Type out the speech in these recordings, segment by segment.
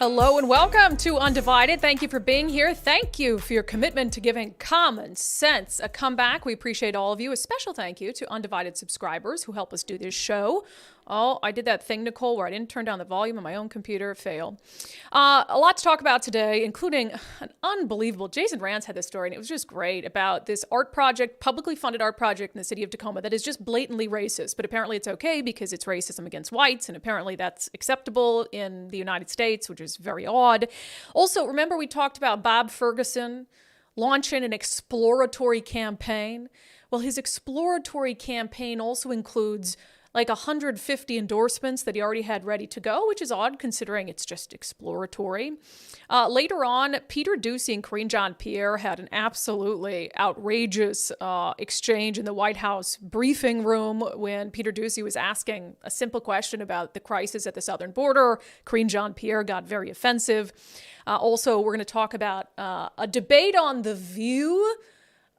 Hello and welcome to Undivided. Thank you for being here. Thank you for your commitment to giving common sense a comeback. We appreciate all of you. A special thank you to Undivided subscribers who help us do this show. Oh, I did that thing, Nicole, where I didn't turn down the volume on my own computer. Fail. A lot to talk about today, including an unbelievable, Jason Rance had this story, and it was just great, about this art project, publicly funded art project in the city of Tacoma that is just blatantly racist. But apparently it's okay because it's racism against whites, and apparently that's acceptable in the United States, which is very odd. Also, remember we talked about Bob Ferguson launching an exploratory campaign? Well, his exploratory campaign also includes like 150 endorsements that he already had ready to go, which is odd considering it's just exploratory. Later on, Peter Doocy and Kareem JeanPierre had an absolutely outrageous exchange in the White House briefing room when Peter Doocy was asking a simple question about the crisis at the southern border. Kareem JeanPierre got very offensive. Also, we're going to talk about a debate on The View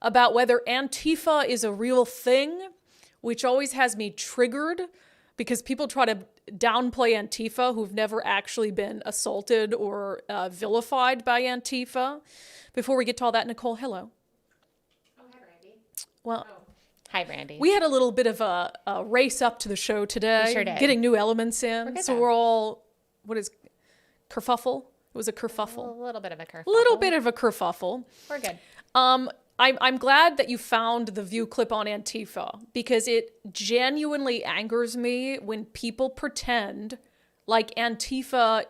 about whether Antifa is a real thing, which always has me triggered because people try to downplay Antifa who've never actually been assaulted or vilified by Antifa. Before we get to all that, Nicole, hello. Oh, hi, Brandi. Well, hi, Brandi. We had a little bit of a race up to the show today. We sure did. Getting new elements in. We're So we're all, what is, kerfuffle? It was a kerfuffle. A little bit of a kerfuffle. A little bit of a kerfuffle. We're good. I'm glad that you found the View clip on Antifa because it genuinely angers me when people pretend like Antifa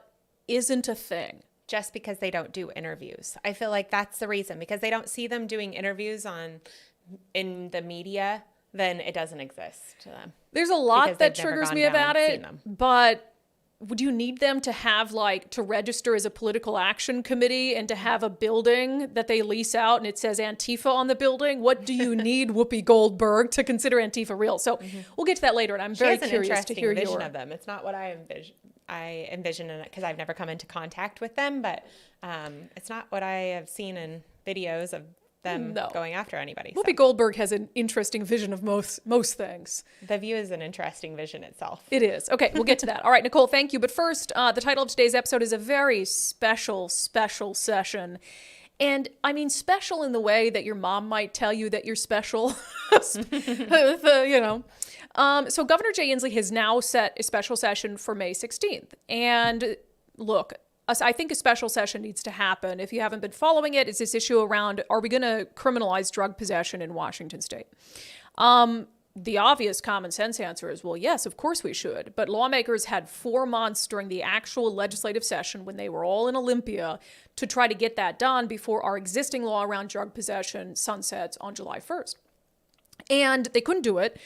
isn't a thing. Just because they don't do interviews. I feel like that's the reason. Because they don't see them doing interviews in the media, then it doesn't exist to them. There's a lot that triggers me about it, but would you need them to have, like, to register as a political action committee and to have a building that they lease out and it says Antifa on the building? What do you need Whoopi Goldberg to consider Antifa real? So we'll get to that later, and I'm very curious to hear vision of them. It's not what I envision in it because I've never come into contact with them, but it's not what I have seen in videos of them going after anybody. Whoopi Goldberg has an interesting vision of most things. The View is an interesting vision itself. It is. Okay, we'll get to that. All right, Nicole, thank you. But first, the title of today's episode is a very special session. And I mean special in the way that your mom might tell you that you're special. So Governor Jay Inslee has now set a special session for May 16th. And look, I think a special session needs to happen. If you haven't been following it, it's this issue around, are we going to criminalize drug possession in Washington state? The obvious common sense answer is, well, yes, of course we should. But lawmakers had 4 months during the actual legislative session when they were all in Olympia to try to get that done before our existing law around drug possession sunsets on July 1st. And they couldn't do it.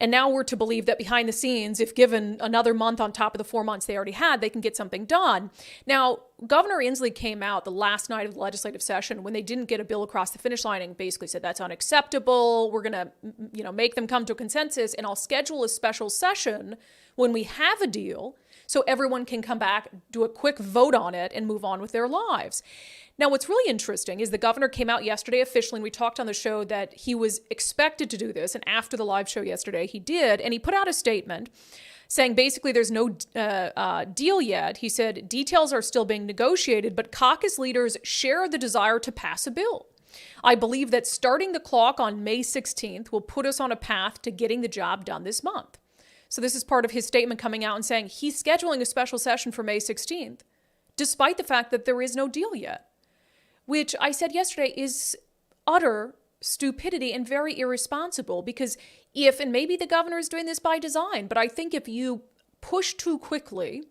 And now we're to believe that behind the scenes, if given another month on top of the 4 months they already had, they can get something done. Now, Governor Inslee came out the last night of the legislative session when they didn't get a bill across the finish line and basically said, that's unacceptable. We're going to, make them come to a consensus, and I'll schedule a special session when we have a deal so everyone can come back, do a quick vote on it, and move on with their lives. Now, what's really interesting is the governor came out yesterday officially, and we talked on the show that he was expected to do this, and after the live show yesterday, he did, and he put out a statement saying basically there's no deal yet. He said details are still being negotiated, but caucus leaders share the desire to pass a bill. I believe that starting the clock on May 16th will put us on a path to getting the job done this month. So this is part of his statement coming out and saying he's scheduling a special session for May 16th, despite the fact that there is no deal yet, which I said yesterday is utter stupidity and very irresponsible, because and maybe the governor is doing this by design, but I think if you push too quickly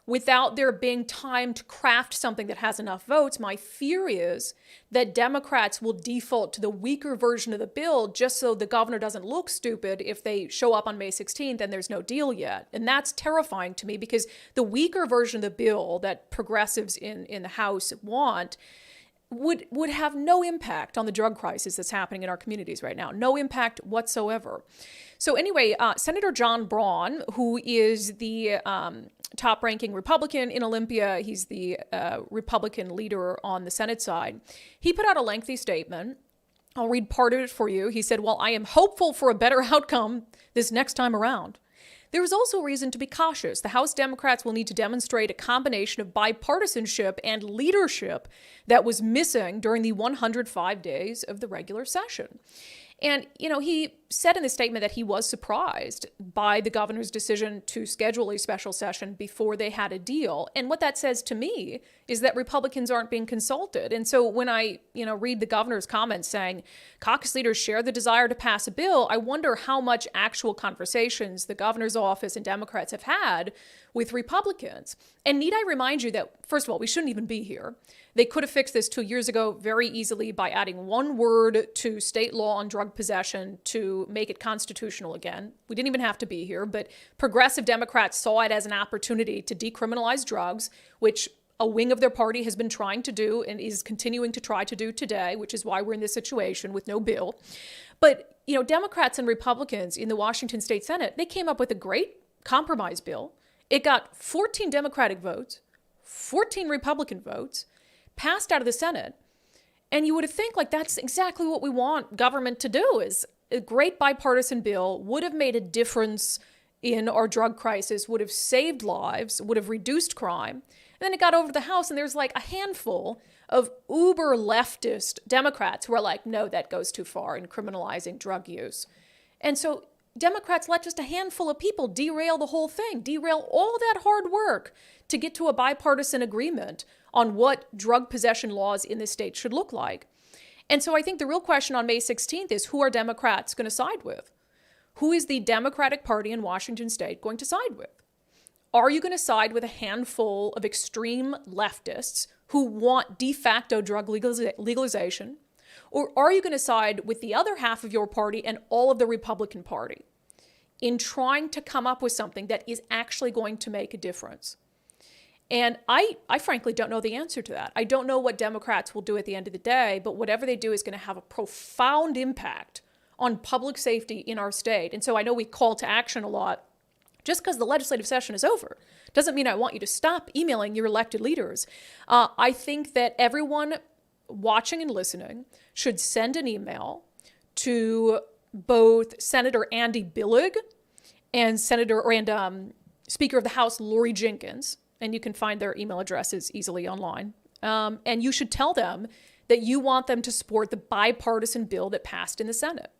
without there being time to craft something that has enough votes, my fear is that Democrats will default to the weaker version of the bill just so the governor doesn't look stupid if they show up on May 16th and there's no deal yet. And that's terrifying to me, because the weaker version of the bill that progressives in the House want would have no impact on the drug crisis that's happening in our communities right now. No impact whatsoever. So anyway, Senator John Braun, who is the top-ranking Republican in Olympia, he's the Republican leader on the Senate side, he put out a lengthy statement. I'll read part of it for you. He said, "Well, I am hopeful for a better outcome this next time around. there is also reason to be cautious. The House Democrats will need to demonstrate a combination of bipartisanship and leadership that was missing during the 105 days of the regular session. And, he said in the statement that he was surprised by the governor's decision to schedule a special session before they had a deal. And what that says to me is that Republicans aren't being consulted. And so when I, read the governor's comments saying caucus leaders share the desire to pass a bill, I wonder how much actual conversations the governor's office and Democrats have had with Republicans. And need I remind you that, first of all, we shouldn't even be here. They could have fixed this 2 years ago very easily by adding one word to state law on drug possession to make it constitutional again. We didn't even have to be here, but progressive Democrats saw it as an opportunity to decriminalize drugs, which a wing of their party has been trying to do and is continuing to try to do today, which is why we're in this situation with no bill. But, Democrats and Republicans in the Washington State Senate, they came up with a great compromise bill. It got 14 Democratic votes, 14 Republican votes, passed out of the Senate. And you would think that's exactly what we want government to do. Is a great bipartisan bill would have made a difference in our drug crisis, would have saved lives, would have reduced crime. And then it got over to the House and there's a handful of uber leftist Democrats who are like, no, that goes too far in criminalizing drug use. And so Democrats let just a handful of people derail the whole thing, derail all that hard work to get to a bipartisan agreement on what drug possession laws in this state should look like. And so I think the real question on May 16th is, who are Democrats going to side with? Who is the Democratic Party in Washington State going to side with? Are you going to side with a handful of extreme leftists who want de facto drug legalization? Or are you going to side with the other half of your party and all of the Republican Party in trying to come up with something that is actually going to make a difference? And I frankly don't know the answer to that. I don't know what Democrats will do at the end of the day, but whatever they do is going to have a profound impact on public safety in our state. And so I know we call to action a lot. Just because the legislative session is over doesn't mean I want you to stop emailing your elected leaders. I think that everyone watching and listening should send an email to both Senator Andy Billig and Speaker of the House Lori Jenkins. And you can find their email addresses easily online. And you should tell them that you want them to support the bipartisan bill that passed in the Senate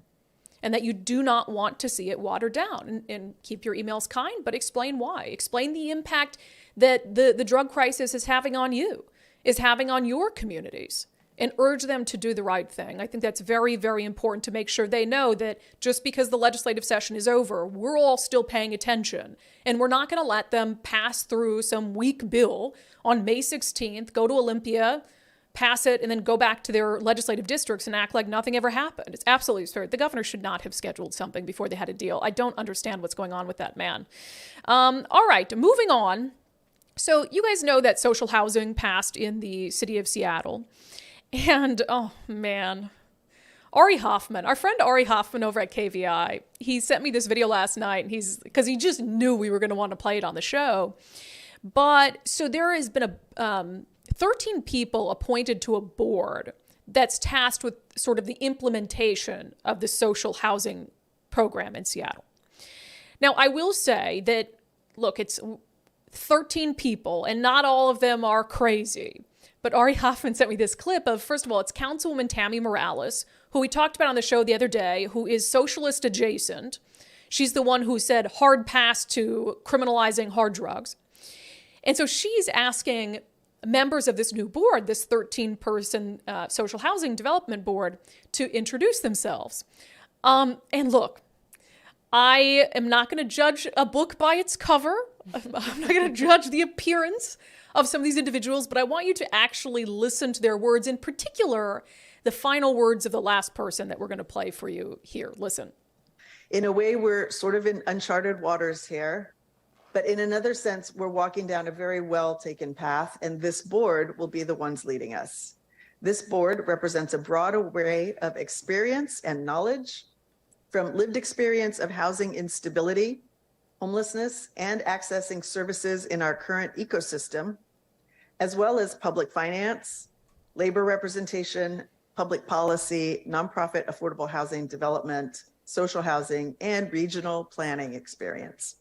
and that you do not want to see it watered down. And keep your emails kind, but explain why. Explain the impact that the drug crisis is having on you, is having on your communities, and urge them to do the right thing. I think that's very, very important to make sure they know that just because the legislative session is over, we're all still paying attention. And we're not going to let them pass through some weak bill on May 16th, go to Olympia, pass it, and then go back to their legislative districts and act like nothing ever happened. It's absolutely absurd. The governor should not have scheduled something before they had a deal. I don't understand what's going on with that man. All right, moving on. So you guys know that social housing passed in the city of Seattle. And, oh man, Ari Hoffman, our friend Ari Hoffman over at KVI, he sent me this video last night because he just knew we were going to want to play it on the show. But so there has been 13 people appointed to a board that's tasked with sort of the implementation of the social housing program in Seattle. Now, I will say that, look, it's 13 people and not all of them are crazy. But Ari Hoffman sent me this clip of, first of all, it's Councilwoman Tammy Morales, who we talked about on the show the other day, who is socialist adjacent. She's the one who said hard pass to criminalizing hard drugs. And so she's asking members of this new board, this 13-person social housing development board, to introduce themselves. And look, I am not going to judge a book by its cover. I'm not going to judge the appearance of some of these individuals, but I want you to actually listen to their words, in particular, the final words of the last person that we're going to play for you here. Listen. In a way, we're sort of in uncharted waters here, but in another sense, we're walking down a very well-taken path, and this board will be the ones leading us. This board represents a broad array of experience and knowledge, from lived experience of housing instability, homelessness, and accessing services in our current ecosystem, as well as public finance, labor representation, public policy, nonprofit affordable housing development, social housing, and regional planning experience.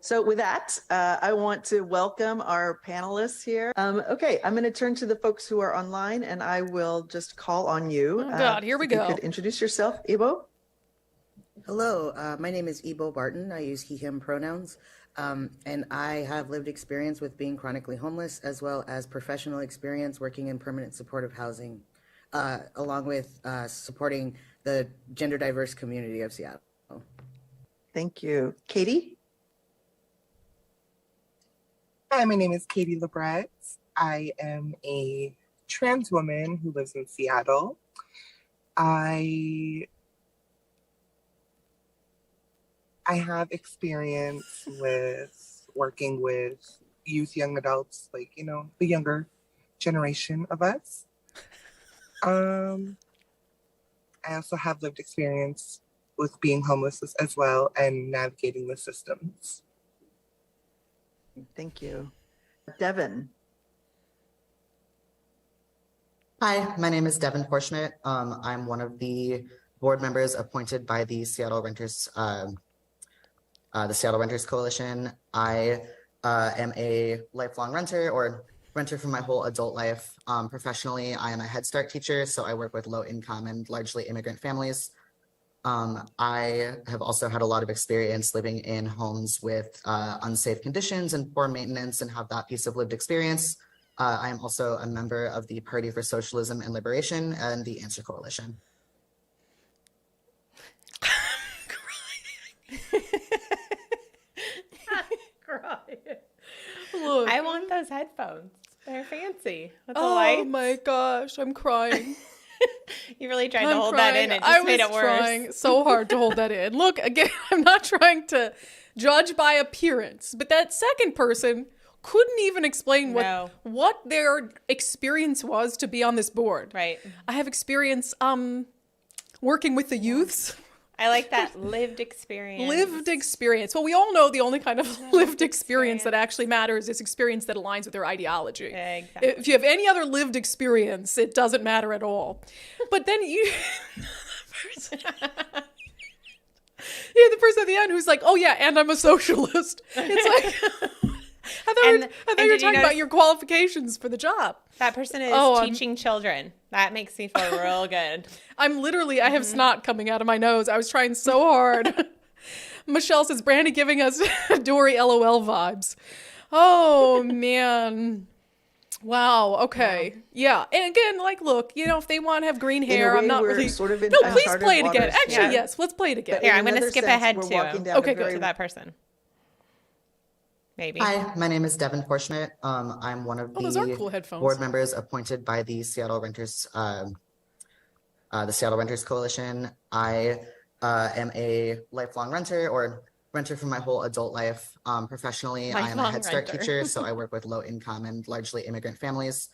So with that, I want to welcome our panelists here. Okay, I'm going to turn to the folks who are online, and I will just call on you. Oh, God, here we go. You could introduce yourself, Ibo. Hello, my name is Ibo Barton. I use he, him pronouns, and I have lived experience with being chronically homeless, as well as professional experience working in permanent supportive housing, along with supporting the gender diverse community of Seattle. Thank you. Katie? Hi, my name is Katie Lebret. I am a trans woman who lives in Seattle. I have experience with working with youth, young adults, like, you know, the younger generation of us. I also have lived experience with being homeless as well and navigating the systems. Thank you. Devin. Hi, my name is Devin Porschmidt. I'm one of the board members appointed by the Seattle Renters Coalition. I am a lifelong renter, or renter for my whole adult life. Professionally, I am a Head Start teacher, so I work with low income and largely immigrant families. I have also had a lot of experience living in homes with unsafe conditions and poor maintenance, and have that piece of lived experience. I am also a member of the Party for Socialism and Liberation and the Answer Coalition. Look, I want those headphones. They're fancy with the oh lights. my gosh, I'm crying. You really tried to hold that in. It just made it worse. I was trying so hard to hold that in. Look, again, I'm not trying to judge by appearance, but that second person couldn't even explain what their experience was to be on this board. Right. I have experience working with the youths. I like that lived experience. Lived experience. Well, we all know the only kind of lived experience that actually matters is experience that aligns with their ideology. Exactly. If you have any other lived experience, it doesn't matter at all. But then you... Yeah, the person at the end who's like, oh yeah, and I'm a socialist. It's like... I thought you were talking about your qualifications for the job. That person is teaching children. That makes me feel real good. I have snot coming out of my nose. I was trying so hard. Michelle says, Brandi giving us Dory LOL vibes. Oh, man. Wow. Okay. Wow. Yeah. And again, like, look, you know, if they want to have green hair, I'm not really... Sort of in no, please play it again. Actually, yes, let's play it again. Here, I'm going to skip ahead to to that person. Maybe. Hi, my name is Devin Porschmidt. I'm one of the cool headphones. Board members appointed by the Seattle Renters Coalition. I am a lifelong renter, or renter for my whole adult life. Professionally, I am a Head Start teacher, so I work with low income and largely immigrant families.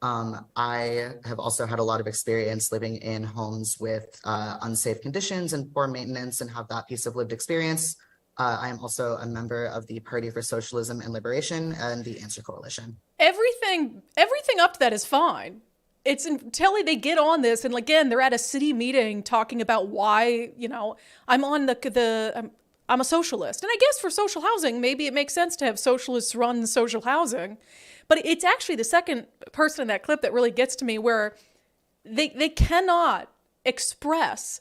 I have also had a lot of experience living in homes with unsafe conditions and poor maintenance, and have that piece of lived experience. I am also a member of the Party for Socialism and Liberation and the Answer Coalition. Everything up to that is fine. It's until they get on this, and again, they're at a city meeting talking about why, you know, I'm on I'm a socialist. And I guess for social housing, maybe it makes sense to have socialists run social housing. But it's actually the second person in that clip that really gets to me, where they cannot express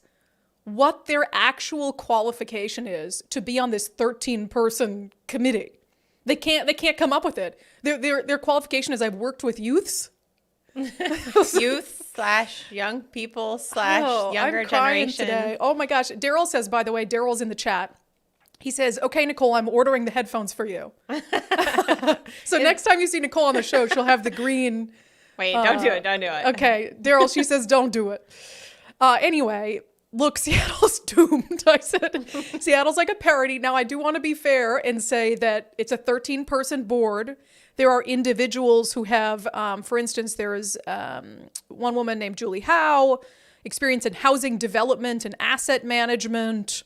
what their actual qualification is to be on this 13-person committee. They can't come up with it. Their qualification is, I've worked with youths. Youth / young people / younger generation. Today. Oh my gosh. Daryl says, by the way, Daryl's in the chat. He says, okay, Nicole, I'm ordering the headphones for you. So next time you see Nicole on the show, she'll have the green. Wait, don't do it. Don't do it. Okay. Daryl, she says, don't do it. Anyway, look, Seattle's doomed. I said, Seattle's like a parody. Now, I do want to be fair and say that it's a 13-person board. There are individuals who have, for instance, there is one woman named Julie Howe, experience in housing development and asset management.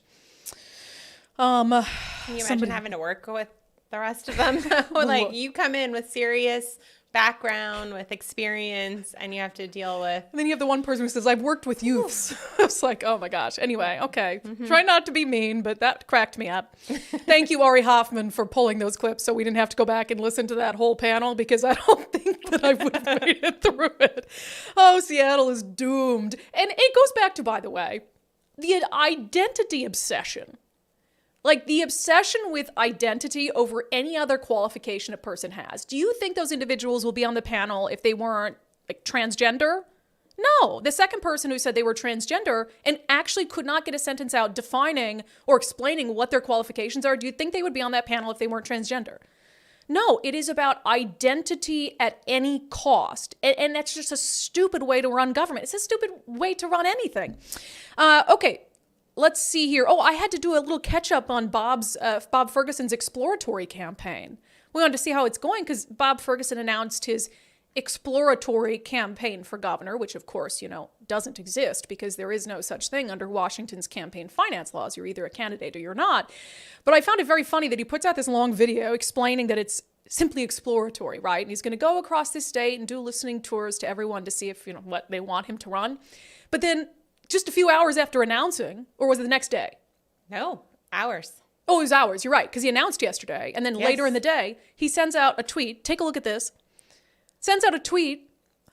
Can you imagine having to work with the rest of them? Like, you come in with serious background, with experience, and you have to deal with. And then you have the one person who says, I've worked with youths. It's like, oh my gosh. Anyway, okay. Try not to be mean, but that cracked me up. Thank you, Ari Hoffman, for pulling those clips so we didn't have to go back and listen to that whole panel, because I don't think that I would have made it through it. Oh, Seattle is doomed. And it goes back to, by the way, the identity obsession. Like the obsession with identity over any other qualification a person has. Do you think those individuals will be on the panel if they weren't like transgender? No. The second person who said they were transgender and actually could not get a sentence out defining or explaining what their qualifications are, do you think they would be on that panel if they weren't transgender? No, it is about identity at any cost. And that's just a stupid way to run government. It's a stupid way to run anything. Okay. Let's see here. Oh, I had to do a little catch up on Bob Ferguson's exploratory campaign. We wanted to see how it's going because Bob Ferguson announced his exploratory campaign for governor, which of course, doesn't exist because there is no such thing under Washington's campaign finance laws. You're either a candidate or you're not. But I found it very funny that he puts out this long video explaining that it's simply exploratory, right? And he's going to go across the state and do listening tours to everyone to see if, what they want him to run. But then just a few hours after announcing, or was it the next day? No, hours. Oh, it was hours. You're right. Because he announced yesterday. And then later in the day, he sends out a tweet. Take a look at this. Sends out a tweet.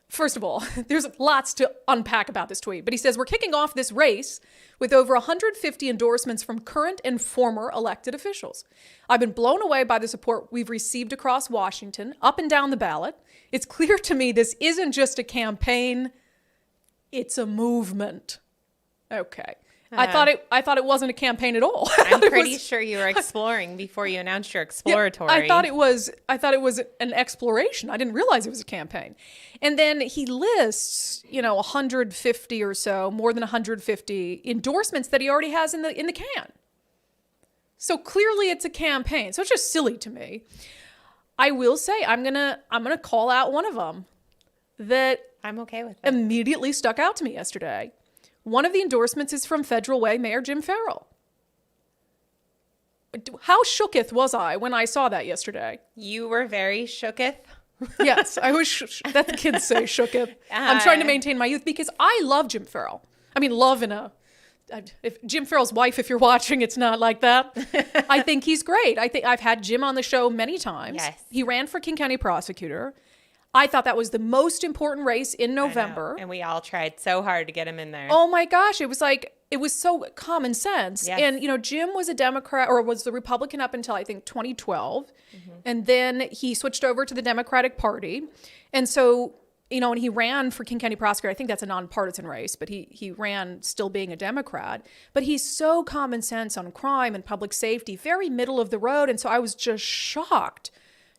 First of all, there's lots to unpack about this tweet. But he says, we're kicking off this race with over 150 endorsements from current and former elected officials. I've been blown away by the support we've received across Washington, up and down the ballot. It's clear to me this isn't just a campaign. It's a movement. Okay. I thought it wasn't a campaign at all. I'm pretty sure you were exploring before you announced your exploratory. Yeah, I thought it was an exploration. I didn't realize it was a campaign. And then he lists, 150 or so, more than 150 endorsements that he already has in the can. So clearly it's a campaign. So it's just silly to me. I will say I'm gonna call out one of them that I'm okay with it. Immediately stuck out to me yesterday. One of the endorsements is from Federal Way Mayor Jim Farrell. How shooketh was I when I saw that yesterday? You were very shooketh. Yes, I was. That the kids say shooketh. I'm trying to maintain my youth because I love Jim Farrell. I mean, love in a... If Jim Farrell's wife, if you're watching, it's not like that. I think he's great. I think I've had Jim on the show many times. Yes. He ran for King County prosecutor. I thought that was the most important race in November. And we all tried so hard to get him in there. Oh my gosh. It was so common sense. Yes. And, Jim was a Democrat or was the Republican up until I think 2012. Mm-hmm. And then he switched over to the Democratic Party. And so, and he ran for King County prosecutor. I think that's a nonpartisan race, but he ran still being a Democrat. But he's so common sense on crime and public safety, very middle of the road. And so I was just shocked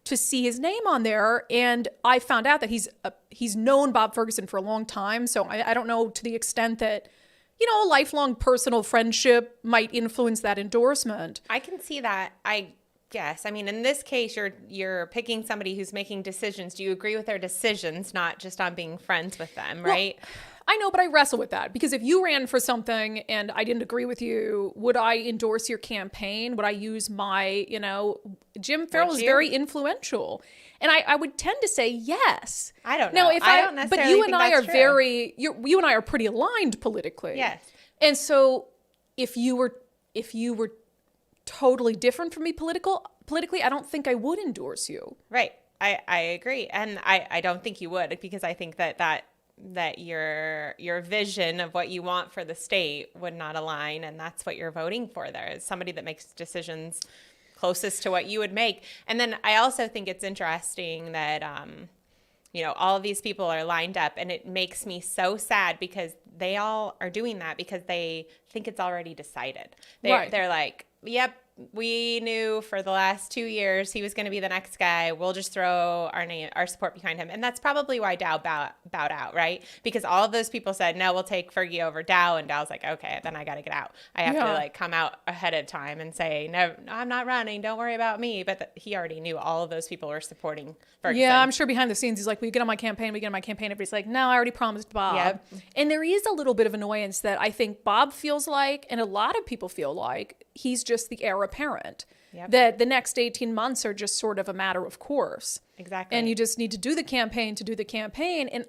to see his name on there. And I found out that he's known Bob Ferguson for a long time. So I don't know to the extent that, a lifelong personal friendship might influence that endorsement. I can see that. I guess. I mean, in this case, you're picking somebody who's making decisions. Do you agree with their decisions, not just on being friends with them, right? Well, I know, but I wrestle with that because if you ran for something and I didn't agree with you, would I endorse your campaign? Would I use my, Jim Farrell is very influential. And I would tend to say yes. I don't know. I don't necessarily but you and I are true. You and I are pretty aligned politically. Yes. And so if you were totally different from me politically, I don't think I would endorse you. Right. I agree. And I don't think you would because I think that your vision of what you want for the state would not align, and that's what you're voting for there is somebody that makes decisions closest to what you would make. And then I also think it's interesting that all of these people are lined up, and it makes me so sad because they all are doing that because they think it's already decided. They're like, yep, we knew for the last 2 years he was going to be the next guy. We'll just throw our support behind him. And that's probably why Dow bowed out, right? Because all of those people said, no, we'll take Fergie over Dow. And Dow's like, okay, then I got to get out. I have to come out ahead of time and say, no, I'm not running. Don't worry about me. But he already knew all of those people were supporting Ferguson. Yeah, I'm sure behind the scenes, he's like, will you get on my campaign? Will you get on my campaign? Everybody's like, no, I already promised Bob. Yep. And there is a little bit of annoyance that I think Bob feels like, and a lot of people feel like, he's just the heir apparent. that the next 18 months are just sort of a matter of course. Exactly. And you just need to do the campaign to do the campaign. And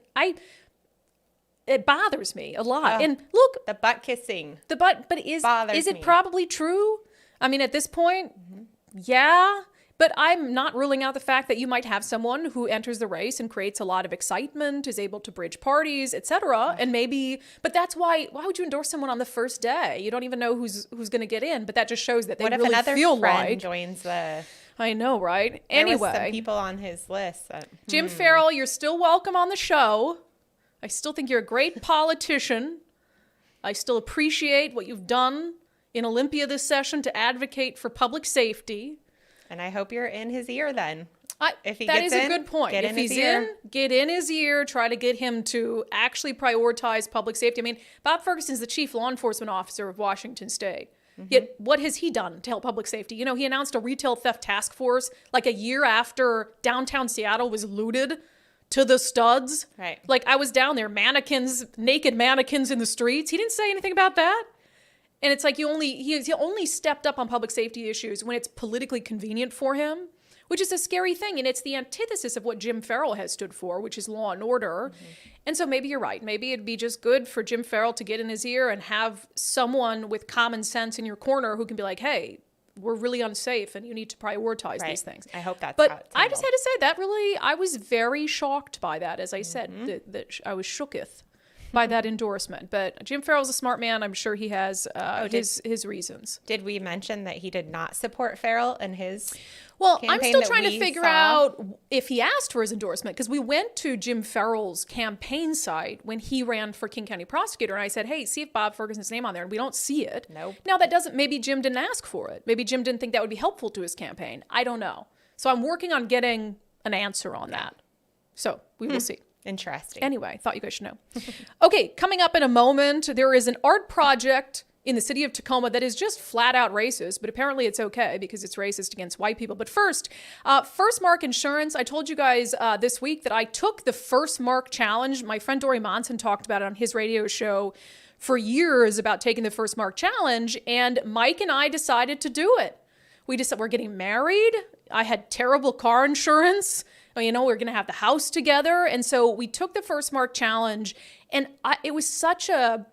it bothers me a lot. And look, the butt kissing. But is it probably true? I mean, at this point, yeah. But I'm not ruling out the fact that you might have someone who enters the race and creates a lot of excitement, is able to bridge parties, etc. And maybe, but that's why would you endorse someone on the first day? You don't even know who's going to get in. But that just shows that they really feel like joins the. I know, right? There anyway, was some people on his list. Jim Farrell, you're still welcome on the show. I still think you're a great politician. I still appreciate what you've done in Olympia this session to advocate for public safety. And I hope you're in his ear then. If he that gets is in, a good point. If he's in, get in his ear, try to get him to actually prioritize public safety. I mean, Bob Ferguson is the chief law enforcement officer of Washington State. Yet what has he done to help public safety? You know, he announced a retail theft task force like a year after downtown Seattle was looted to the studs. Right. Like I was down there, naked mannequins in the streets. He didn't say anything about that. And it's like he only stepped up on public safety issues when it's politically convenient for him, which is a scary thing. And it's the antithesis of what Jim Farrell has stood for, which is law and order. And so maybe you're right. Maybe it'd be just good for Jim Farrell to get in his ear and have someone with common sense in your corner who can be like, hey, we're really unsafe and you need to prioritize these things. I hope that's But I just had to say that really, I was very shocked by that. As I said, that I was shooketh by that endorsement. But Jim Farrell's a smart man. I'm sure he has his reasons. Did we mention that he did not support Farrell in his Well, I'm still trying to figure out if he asked for his endorsement, because we went to Jim Farrell's campaign site when he ran for King County prosecutor. And I said, hey, see if Bob Ferguson's name on there. And we don't see it. Nope. Now, that doesn't, maybe Jim didn't ask for it. Maybe Jim didn't think that would be helpful to his campaign. I don't know. So I'm working on getting an answer on that. So we will see. Interesting. Anyway, I thought you guys should know. Okay, coming up in a moment, there is an art project in the city of Tacoma that is just flat out racist, but apparently it's okay because it's racist against white people. But first, Firstmark Insurance. I told you guys this week that I took the Firstmark challenge. My friend Dory Monson talked about it on his radio show for years about taking the Firstmark challenge, and Mike and I decided to do it. We decided we're getting married. I had terrible car insurance. You know, we're going to have the house together. And so we took the Firstmark challenge, and it was such an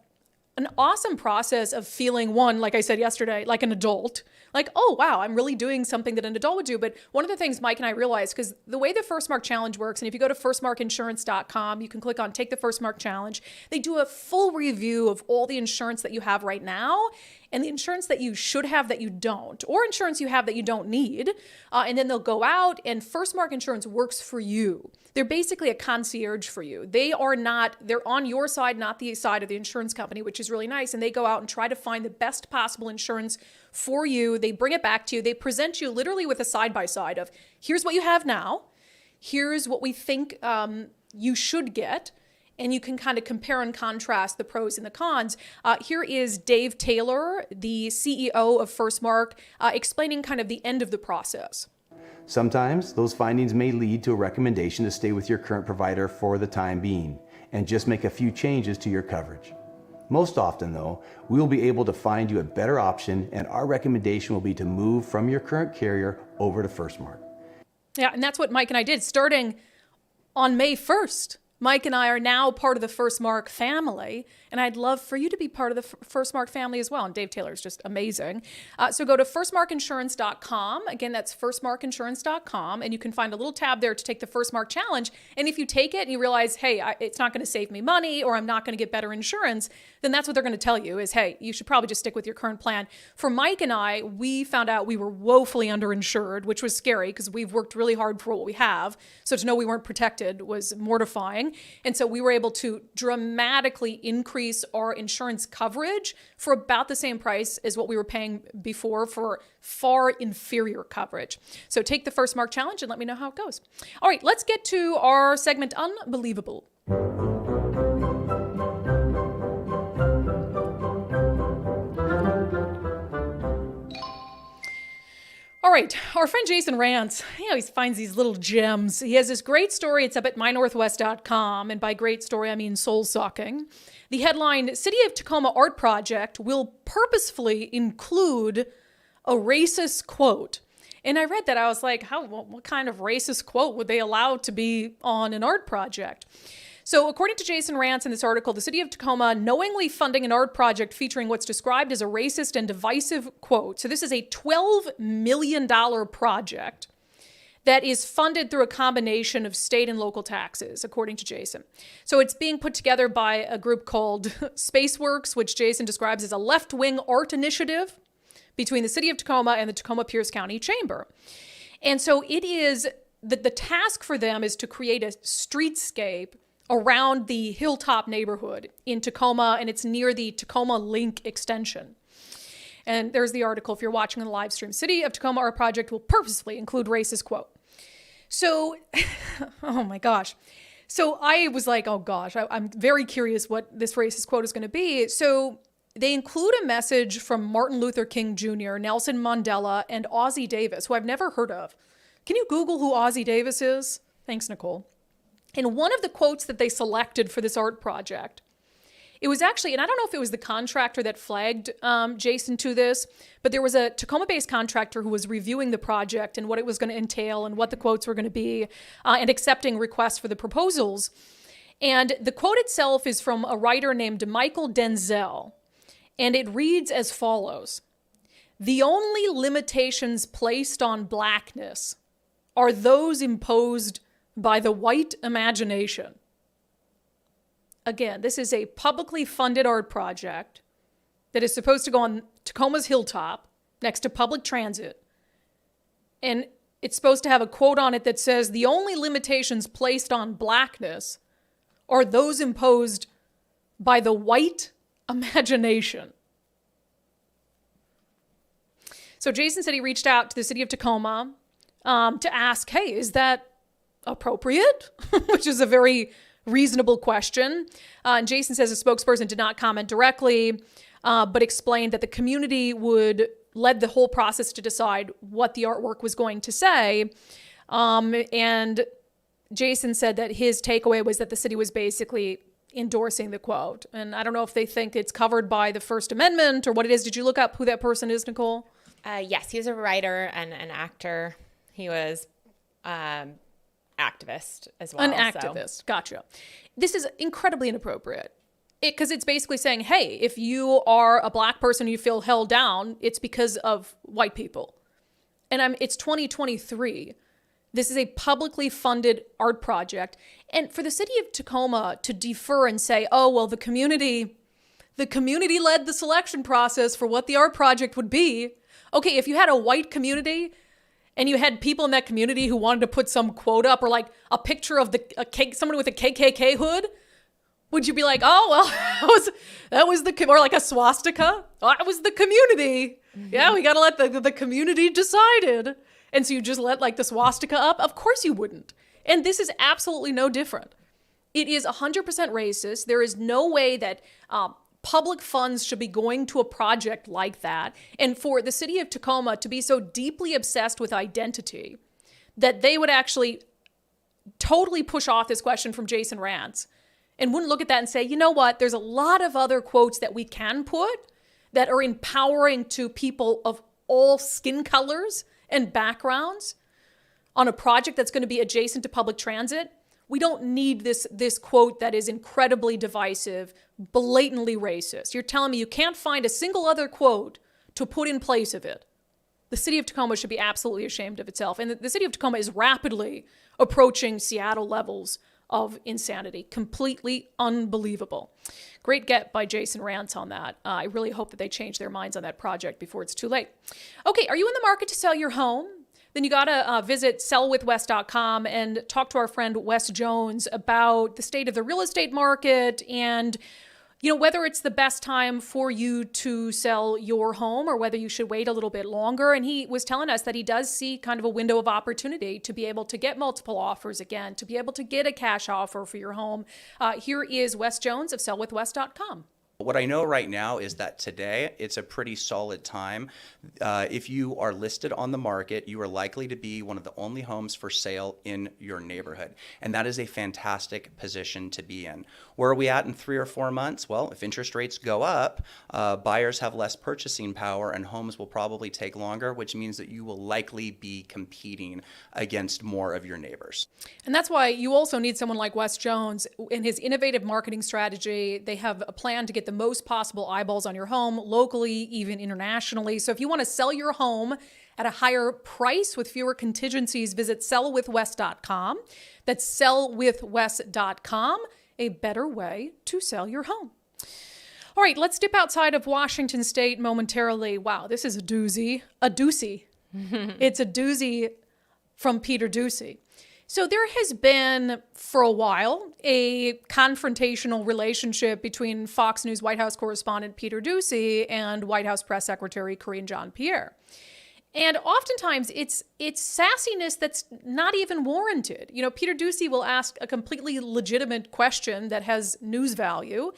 awesome process of feeling, one, like I said yesterday, like an adult. Like, oh, wow, I'm really doing something that an adult would do. But one of the things Mike and I realized, because the way the Firstmark Challenge works, and if you go to firstmarkinsurance.com, you can click on Take the Firstmark Challenge. They do a full review of all the insurance that you have right now and the insurance that you should have that you don't, or insurance you have that you don't need. And then they'll go out, and Firstmark Insurance works for you. They're basically a concierge for you. They're on your side, not the side of the insurance company, which is really nice. And they go out and try to find the best possible insurance for you. They bring it back to you. They present you literally with a side-by-side of, here's what you have now. Here's what we think you should get. And you can kind of compare and contrast the pros and the cons. Here is Dave Taylor, the CEO of Firstmark, explaining kind of the end of the process. Sometimes those findings may lead to a recommendation to stay with your current provider for the time being and just make a few changes to your coverage. Most often, though, we will be able to find you a better option, and our recommendation will be to move from your current carrier over to Firstmark. Yeah, and that's what Mike and I did starting on May 1st. Mike and I are now part of the Firstmark family, and I'd love for you to be part of the Firstmark family as well. And Dave Taylor is just amazing. So go to firstmarkinsurance.com. Again, that's firstmarkinsurance.com, and you can find a little tab there to take the Firstmark Challenge. And if you take it and you realize, hey, it's not going to save me money, or I'm not going to get better insurance, then that's what they're going to tell you is, hey, you should probably just stick with your current plan. For Mike and I, we found out we were woefully underinsured, which was scary because we've worked really hard for what we have. So to know we weren't protected was mortifying. And so we were able to dramatically increase our insurance coverage for about the same price as what we were paying before for far inferior coverage. So take the Firstmark Challenge and let me know how it goes. All right, let's get to our segment, Unbelievable. All right, our friend Jason Rantz, he always finds these little gems. He has this great story. It's up at mynorthwest.com. And by great story, I mean soul-sucking. The headline, City of Tacoma Art Project will purposefully include a racist quote. And I read that, I was like, what kind of racist quote would they allow to be on an art project? So according to Jason Rantz in this article, the city of Tacoma knowingly funding an art project featuring what's described as a racist and divisive quote. So this is a $12 million project that is funded through a combination of state and local taxes, according to Jason. So it's being put together by a group called Spaceworks, which Jason describes as a left-wing art initiative between the city of Tacoma and the Tacoma-Pierce County Chamber. And so it is, the task for them is to create a streetscape around the Hilltop neighborhood in Tacoma, and it's near the Tacoma Link extension. And there's the article if you're watching on the live stream. City of Tacoma Art Project will purposefully include racist quote. So, oh my gosh. So I was like, oh gosh, I'm very curious what this racist quote is going to be. So they include a message from Martin Luther King Jr., Nelson Mandela, and Ossie Davis, who I've never heard of. Can you Google who Ossie Davis is? Thanks, Nicole. And one of the quotes that they selected for this art project, it was actually, and I don't know if it was the contractor that flagged Jason to this, but there was a Tacoma-based contractor who was reviewing the project and what it was going to entail and what the quotes were going to be and accepting requests for the proposals. And the quote itself is from a writer named Michael Denzel. And it reads as follows: "The only limitations placed on blackness are those imposed by the white imagination." Again, this is a publicly funded art project that is supposed to go on Tacoma's hilltop next to public transit. And it's supposed to have a quote on it that says, "The only limitations placed on blackness are those imposed by the white imagination." So Jason said he reached out to the city of Tacoma to ask, hey, is that appropriate? Which is a very reasonable question. And Jason says a spokesperson did not comment directly, but explained that the community would lead the whole process to decide what the artwork was going to say. And Jason said that his takeaway was that the city was basically endorsing the quote. And I don't know if they think it's covered by the First Amendment or what it is. Did you look up who that person is, Nicole? Yes, he's a writer and an actor. He was activist as well. An activist. Gotcha. This is incredibly inappropriate because it's basically saying, hey, if you are a black person and you feel held down, it's because of white people. And it's 2023. This is a publicly funded art project. And for the city of Tacoma to defer and say, oh, well, the community led the selection process for what the art project would be. Okay, if you had a white community and you had people in that community who wanted to put some quote up or like a picture of someone with a KKK hood, would you be like, oh, well, that was or like a swastika? Oh, that was the community. Mm-hmm. Yeah, we got to let the community decided. And so you just let like the swastika up? Of course you wouldn't. And this is absolutely no different. It is 100% racist. There is no way that public funds should be going to a project like that. And for the city of Tacoma to be so deeply obsessed with identity that they would actually totally push off this question from Jason Rantz and wouldn't look at that and say, you know what, there's a lot of other quotes that we can put that are empowering to people of all skin colors and backgrounds on a project that's going to be adjacent to public transit. We don't need this quote that is incredibly divisive, blatantly racist. You're telling me you can't find a single other quote to put in place of it. The city of Tacoma should be absolutely ashamed of itself. And the city of Tacoma is rapidly approaching Seattle levels of insanity. Completely unbelievable. Great get by Jason Rantz on that. I really hope that they change their minds on that project before it's too late. Okay, are you in the market to sell your home? Then you got to visit sellwithwes.com and talk to our friend Wes Jones about the state of the real estate market and, you know, whether it's the best time for you to sell your home or whether you should wait a little bit longer. And he was telling us that he does see kind of a window of opportunity to be able to get multiple offers again, to be able to get a cash offer for your home. Here is Wes Jones of sellwithwes.com. What I know right now is that today it's a pretty solid time. If you are listed on the market, you are likely to be one of the only homes for sale in your neighborhood. And that is a fantastic position to be in. Where are we at in 3 or 4 months? Well, if interest rates go up, buyers have less purchasing power and homes will probably take longer, which means that you will likely be competing against more of your neighbors. And that's why you also need someone like Wes Jones. In his innovative marketing strategy, they have a plan to get the most possible eyeballs on your home, locally, even internationally. So if you want to sell your home at a higher price with fewer contingencies, visit sellwithwes.com. That's sellwithwes.com, a better way to sell your home. All right, let's dip outside of Washington State momentarily. Wow, this is a doozy. A doozy. It's a doozy from Peter Doocy. So there has been, for a while, a confrontational relationship between Fox News White House correspondent Peter Doocy and White House Press Secretary Kareem JeanPierre. And oftentimes it's sassiness that's not even warranted. You know, Peter Doocy will ask a completely legitimate question that has news value,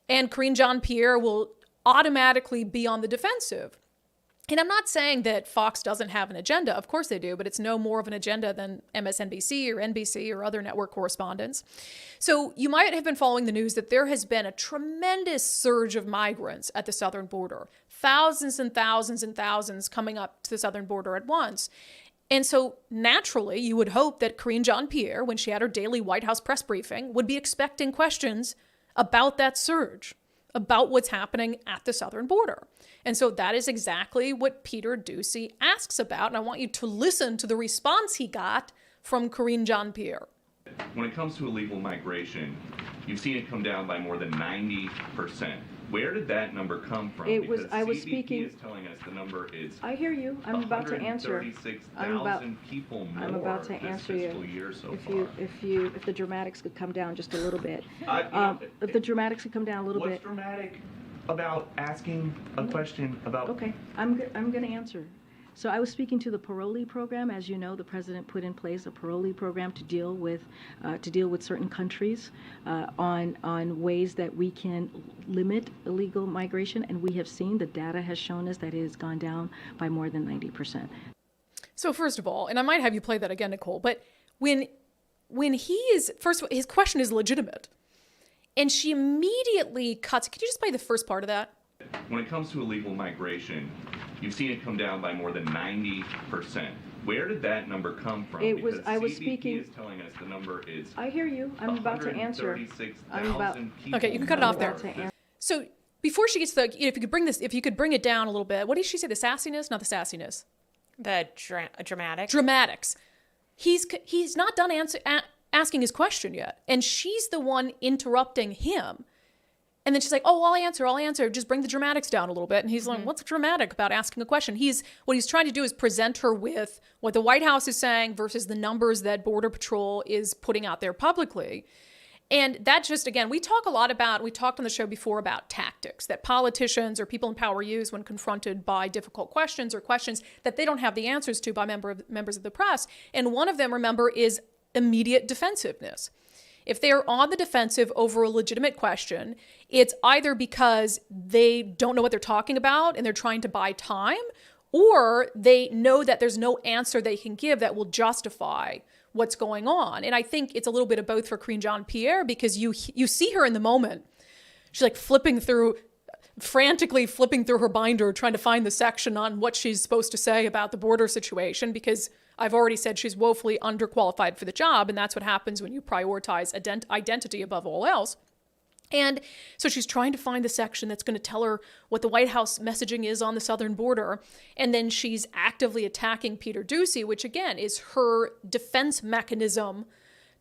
and Kareem JeanPierre will automatically be on the defensive. And I'm not saying that Fox doesn't have an agenda. Of course they do, but it's no more of an agenda than MSNBC or NBC or other network correspondents. So you might have been following the news that there has been a tremendous surge of migrants at the southern border. Thousands and thousands and thousands coming up to the southern border at once. And so naturally, you would hope that Kareem JeanPierre, when she had her daily White House press briefing, would be expecting questions about that surge, about what's happening at the southern border. And so that is exactly what Peter Doocy asks about. And I want you to listen to the response he got from Kareem JeanPierre. When it comes to illegal migration, you've seen it come down by more than 90%. Where did that number come from? I was CBP speaking. is telling us the number is. I hear you. I'm about to answer. 136,000 people more. I'm about to answer you. If the dramatics could come down just a little bit. If the dramatics could come down a little bit. What's dramatic about asking a question about? Okay, I'm going to answer. So I was speaking to the parolee program. As you know, the president put in place a parolee program to deal with certain countries on ways that we can limit illegal migration, and we have seen the data has shown us that it has gone down by more than 90%. So first of all, and I might have you play that again, Nicole, but when he is, first of all, his question is legitimate, and she immediately cuts. Could you just play the first part of that? When it comes to illegal migration, you've seen it come down by more than 90%. Where did that number come from? I was CBP speaking. is telling us the number is. I hear you. I'm about to answer. Okay, you can cut it off there. So before she gets to the, if you could bring it down a little bit. What did she say? The sassiness, not the sassiness. The dramatic. Dramatics. He's not done asking his question yet, and she's the one interrupting him. And then she's like, oh, I'll answer. Just bring the dramatics down a little bit. And he's like, what's dramatic about asking a question? What he's trying to do is present her with what the White House is saying versus the numbers that Border Patrol is putting out there publicly. And that just, again, we talked on the show before about tactics that politicians or people in power use when confronted by difficult questions or questions that they don't have the answers to by members of the press. And one of them, remember, is immediate defensiveness. If they are on the defensive over a legitimate question, it's either because they don't know what they're talking about and they're trying to buy time, or they know that there's no answer they can give that will justify what's going on. And I think it's a little bit of both for Kareem JeanPierre, because you see her in the moment. She's like frantically flipping through her binder, trying to find the section on what she's supposed to say about the border situation, because I've already said she's woefully underqualified for the job, and that's what happens when you prioritize identity above all else. And so she's trying to find the section that's going to tell her what the White House messaging is on the southern border, and then she's actively attacking Peter Doocy, which again is her defense mechanism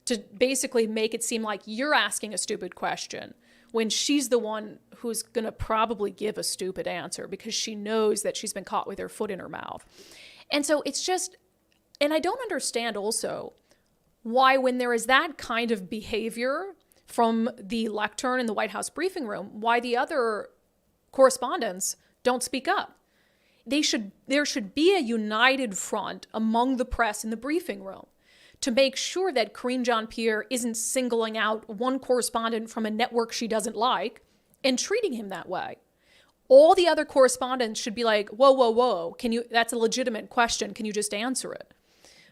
to basically make it seem like you're asking a stupid question when she's the one who's going to probably give a stupid answer because she knows that she's been caught with her foot in her mouth. And so it's just... And I don't understand also why, when there is that kind of behavior from the lectern in the White House briefing room, why the other correspondents don't speak up. There should be a united front among the press in the briefing room to make sure that Kareem JeanPierre isn't singling out one correspondent from a network she doesn't like and treating him that way. All the other correspondents should be like, whoa, whoa, whoa, that's a legitimate question. Can you just answer it?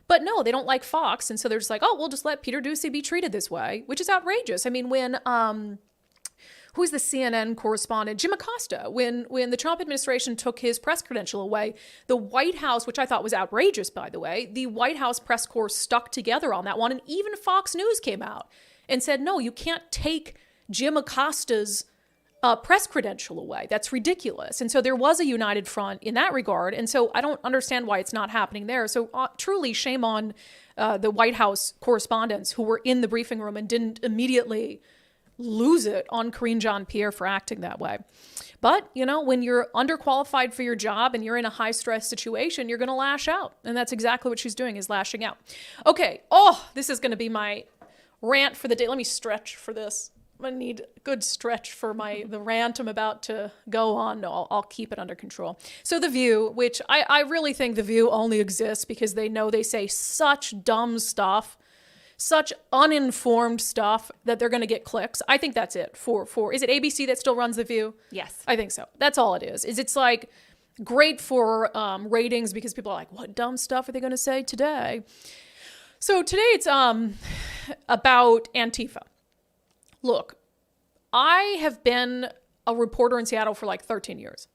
But no, they don't like Fox. And so they're just like, oh, we'll just let Peter Doocy be treated this way, which is outrageous. I mean, when, who's the CNN correspondent? Jim Acosta. When the Trump administration took his press credential away, the White House, which I thought was outrageous, by the way, the White House press corps stuck together on that one. And even Fox News came out and said, no, you can't take Jim Acosta's press credential away. That's ridiculous. And so there was a united front in that regard. And so I don't understand why it's not happening there. So truly shame on the White House correspondents who were in the briefing room and didn't immediately lose it on Kareem JeanPierre for acting that way. But, you know, when you're underqualified for your job and you're in a high stress situation, you're going to lash out. And that's exactly what she's doing, is lashing out. Okay. Oh, this is going to be my rant for the day. Let me stretch for this. I need a good stretch for the rant I'm about to go on. No, I'll keep it under control. So The View, which I really think The View only exists because they know they say such dumb stuff, such uninformed stuff that they're going to get clicks. I think that's it for is it ABC that still runs The View? Yes. I think so. That's all it is. It's like great for ratings because people are like, what dumb stuff are they going to say today? So today it's about Antifa. Look, I have been a reporter in Seattle for like 13 years.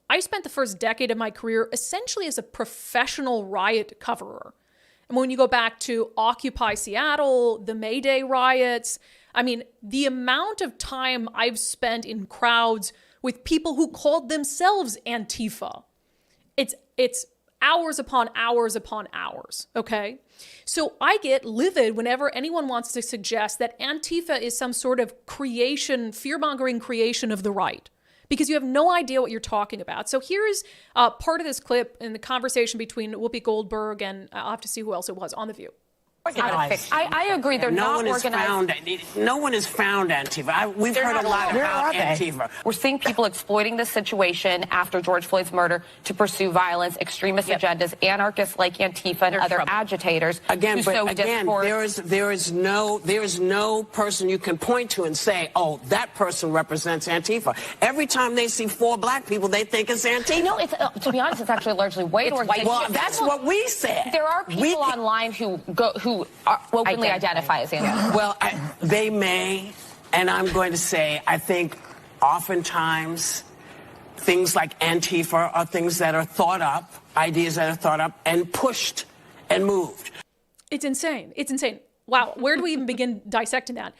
I spent the first decade of my career essentially as a professional riot coverer. And when you go back to Occupy Seattle, the May Day riots, I mean, the amount of time I've spent in crowds with people who called themselves Antifa, it's hours upon hours upon hours, okay? So I get livid whenever anyone wants to suggest that Antifa is some sort of fear-mongering creation of the right, because you have no idea what you're talking about. So here's part of this clip in the conversation between Whoopi Goldberg and I'll have to see who else it was on The View. I agree. They're not organized. No one has found Antifa. We've heard a lot about Antifa. We're seeing people exploiting this situation after George Floyd's murder to pursue violence, extremist agendas, anarchists like Antifa and other agitators. Again, there is no person you can point to and say, oh, that person represents Antifa. Every time they see 4 black people, they think it's Antifa. No, it's to be honest, it's actually largely white organizations. Well, that's what we said. There are people online who openly identify as Antifa. Well, they may, and I'm going to say, I think oftentimes things like Antifa are things that are thought up, ideas that are thought up and pushed and moved. It's insane. It's insane. Wow. Where do we even begin dissecting that?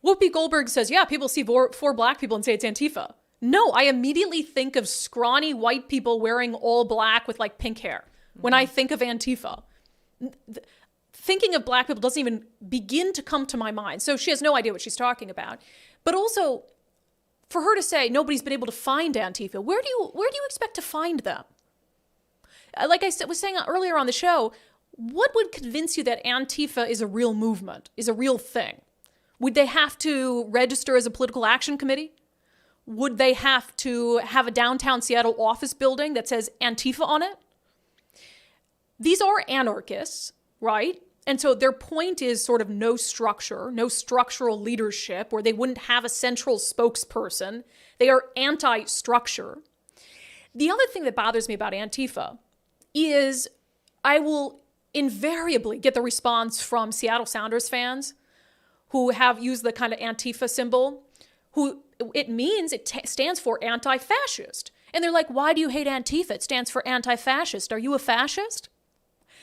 Whoopi Goldberg says, yeah, people see 4 black people and say it's Antifa. No, I immediately think of scrawny white people wearing all black with like pink hair when I think of Antifa. Thinking of black people doesn't even begin to come to my mind. So she has no idea what she's talking about. But also, for her to say nobody's been able to find Antifa, where do you expect to find them? Like I was saying earlier on the show, what would convince you that Antifa is a real movement, is a real thing? Would they have to register as a political action committee? Would they have to have a downtown Seattle office building that says Antifa on it? These are anarchists, right? And so their point is sort of no structure, no structural leadership, where they wouldn't have a central spokesperson. They are anti-structure. The other thing that bothers me about Antifa is I will invariably get the response from Seattle Sounders fans who have used the kind of Antifa symbol, who it stands for anti-fascist. And they're like, why do you hate Antifa? It stands for anti-fascist. Are you a fascist?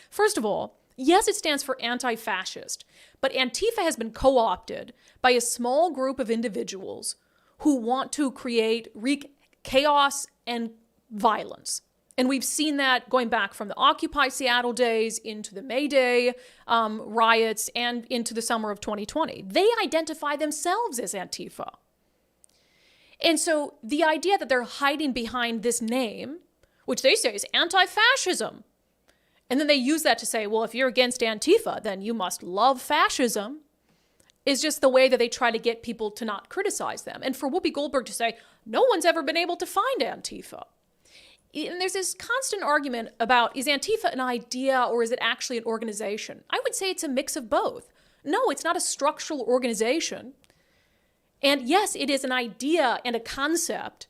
First of all, yes, it stands for anti-fascist, but Antifa has been co-opted by a small group of individuals who want to wreak chaos and violence. And we've seen that going back from the Occupy Seattle days into the May Day riots and into the summer of 2020. They identify themselves as Antifa. And so the idea that they're hiding behind this name, which they say is anti-fascism, and then they use that to say, well, if you're against Antifa, then you must love fascism, is just the way that they try to get people to not criticize them. And for Whoopi Goldberg to say, no one's ever been able to find Antifa. And there's this constant argument about, is Antifa an idea or is it actually an organization? I would say it's a mix of both. No, it's not a structural organization. And yes, it is an idea and a concept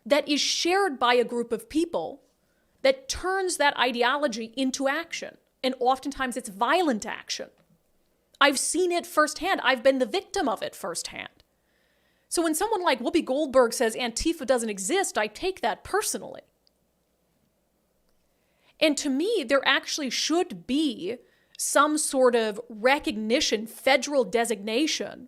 that is shared by a group of people that turns that ideology into action. And oftentimes it's violent action. I've seen it firsthand. I've been the victim of it firsthand. So when someone like Whoopi Goldberg says Antifa doesn't exist, I take that personally. And to me, there actually should be some sort of recognition, federal designation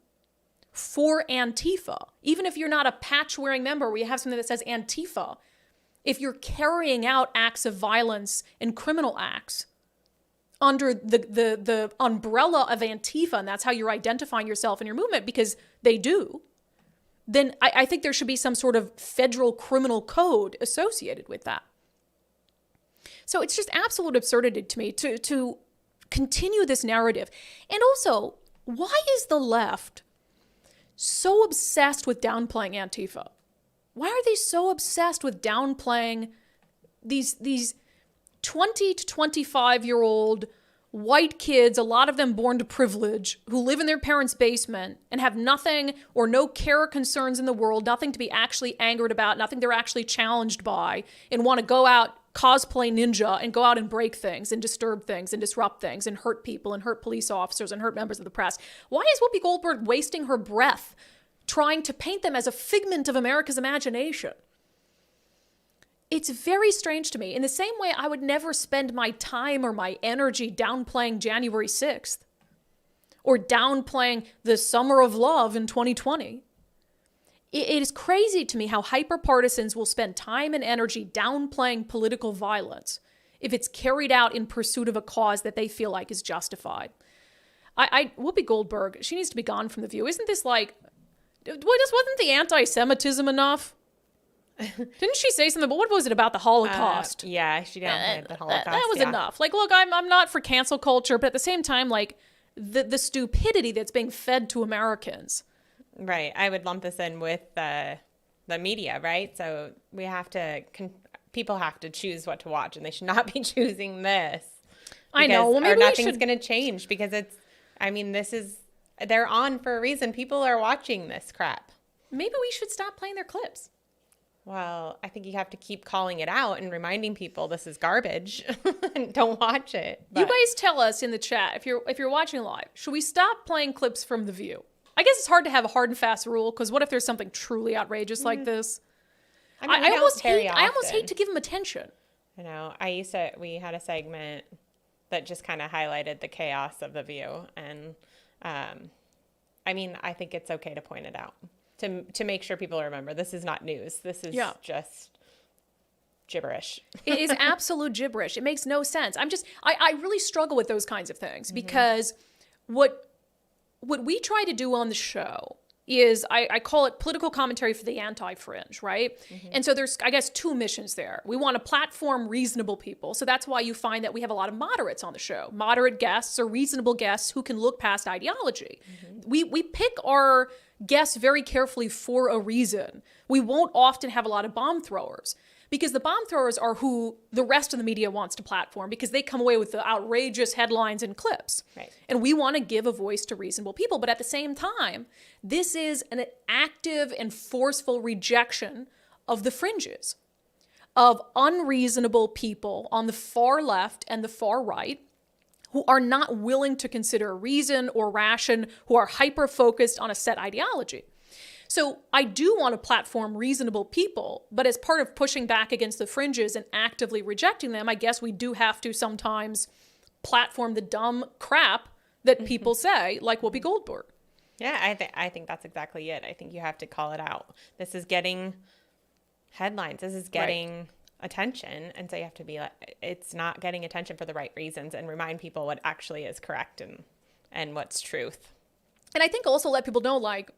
for Antifa. Even if you're not a patch-wearing member where you have something that says Antifa, if you're carrying out acts of violence and criminal acts under the umbrella of Antifa, and that's how you're identifying yourself and your movement, because they do, then I think there should be some sort of federal criminal code associated with that. So it's just absolute absurdity to me to continue this narrative. And also, why is the left so obsessed with downplaying Antifa? Why are they so obsessed with downplaying these 20 to 25-year-old white kids, a lot of them born to privilege, who live in their parents' basement and have nothing or no care or concerns in the world, nothing to be actually angered about, nothing they're actually challenged by, and want to go out, cosplay ninja, and go out and break things and disturb things and disrupt things and hurt people and hurt police officers and hurt members of the press? Why is Whoopi Goldberg wasting her breath trying to paint them as a figment of America's imagination? It's very strange to me. In the same way, I would never spend my time or my energy downplaying January 6th or downplaying the Summer of Love in 2020. It is crazy to me how hyper-partisans will spend time and energy downplaying political violence if it's carried out in pursuit of a cause that they feel like is justified. Whoopi Goldberg, she needs to be gone from The View. Isn't this like, wasn't the anti-Semitism enough? Didn't she say something? But what was it about the Holocaust? Yeah, she downplayed the Holocaust. That was enough. Like, look, I'm not for cancel culture, but at the same time, like, the stupidity that's being fed to Americans. Right. I would lump this in with the media, right? So we have to, people have to choose what to watch, and they should not be choosing this. I know. Well, maybe or nothing's going to change because they're on for a reason. People are watching this crap. Maybe we should stop playing their clips. Well, I think you have to keep calling it out and reminding people this is garbage and don't watch it. But you guys tell us in the chat, if you're watching live, should we stop playing clips from The View? I guess it's hard to have a hard and fast rule, because what if there's something truly outrageous like this? I almost hate to give them attention. I know. We had a segment that just kind of highlighted the chaos of The View. And I think it's okay to point it out. To make sure people remember, this is not news. This is just gibberish. It is absolute gibberish. It makes no sense. I really struggle with those kinds of things because what we try to do on the show is, I call it political commentary for the anti-fringe, right? Mm-hmm. And so there's, I guess, two missions there. We want to platform reasonable people. So that's why you find that we have a lot of moderates on the show. Moderate guests or reasonable guests who can look past ideology. Mm-hmm. We pick our guests very carefully for a reason. We won't often have a lot of bomb throwers, because the bomb throwers are who the rest of the media wants to platform, because they come away with the outrageous headlines and clips. Right. And we want to give a voice to reasonable people. But at the same time, this is an active and forceful rejection of the fringes, of unreasonable people on the far left and the far right, who are not willing to consider reason or ration, who are hyper-focused on a set ideology. So I do want to platform reasonable people, but as part of pushing back against the fringes and actively rejecting them, I guess we do have to sometimes platform the dumb crap that people say, like Whoopi Goldberg. Yeah, I think that's exactly it. I think you have to call it out. This is getting headlines. This is getting attention, and so you have to be like, it's not getting attention for the right reasons, and remind people what actually is correct and what's truth. And I think also let people know, like,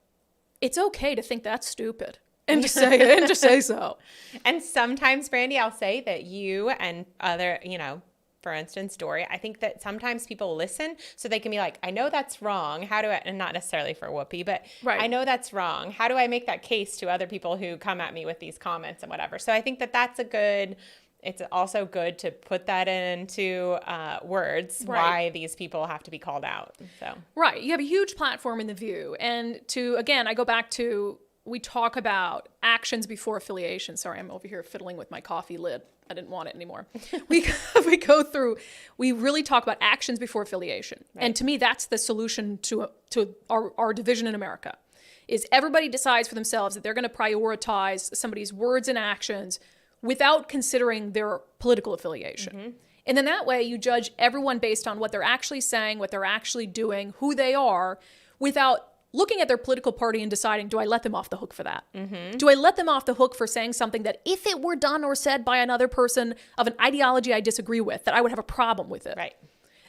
it's okay to think that's stupid and to say so. And sometimes, Brandi, I'll say that you and other, for instance, Dory, I think that sometimes people listen so they can be like, I know that's wrong. How do I, and not necessarily for Whoopi, but I know that's wrong. How do I make that case to other people who come at me with these comments and whatever? So I think that that's a good it's also good to put that into words, why these people have to be called out. So right, you have a huge platform in The View, and I go back to, we talk about actions before affiliation. Sorry, I'm over here fiddling with my coffee lid. I didn't want it anymore. We really talk about actions before affiliation. Right. And to me, that's the solution to our division in America, is everybody decides for themselves that they're going to prioritize somebody's words and actions without considering their political affiliation. Mm-hmm. And then that way you judge everyone based on what they're actually saying, what they're actually doing, who they are, without looking at their political party and deciding, do I let them off the hook for that? Mm-hmm. Do I let them off the hook for saying something that if it were done or said by another person of an ideology I disagree with, that I would have a problem with it? Right.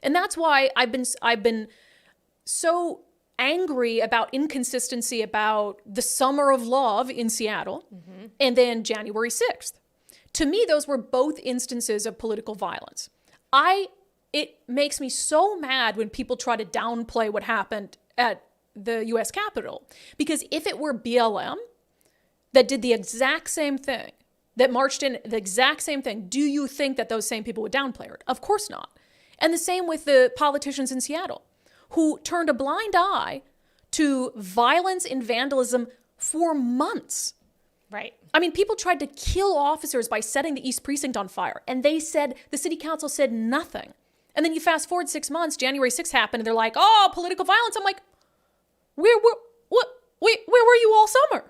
And that's why I've been so angry about inconsistency about the Summer of Love in Seattle and then January 6th. To me, those were both instances of political violence. It makes me so mad when people try to downplay what happened at the U.S. Capitol, because if it were BLM that did the exact same thing, that marched in the exact same thing, do you think that those same people would downplay it? Of course not. And the same with the politicians in Seattle, who turned a blind eye to violence and vandalism for months. Right. I mean, people tried to kill officers by setting the East Precinct on fire, and the city council said nothing. And then you fast forward 6 months, January 6th happened, and they're like, oh, political violence. I'm like, where were you all summer?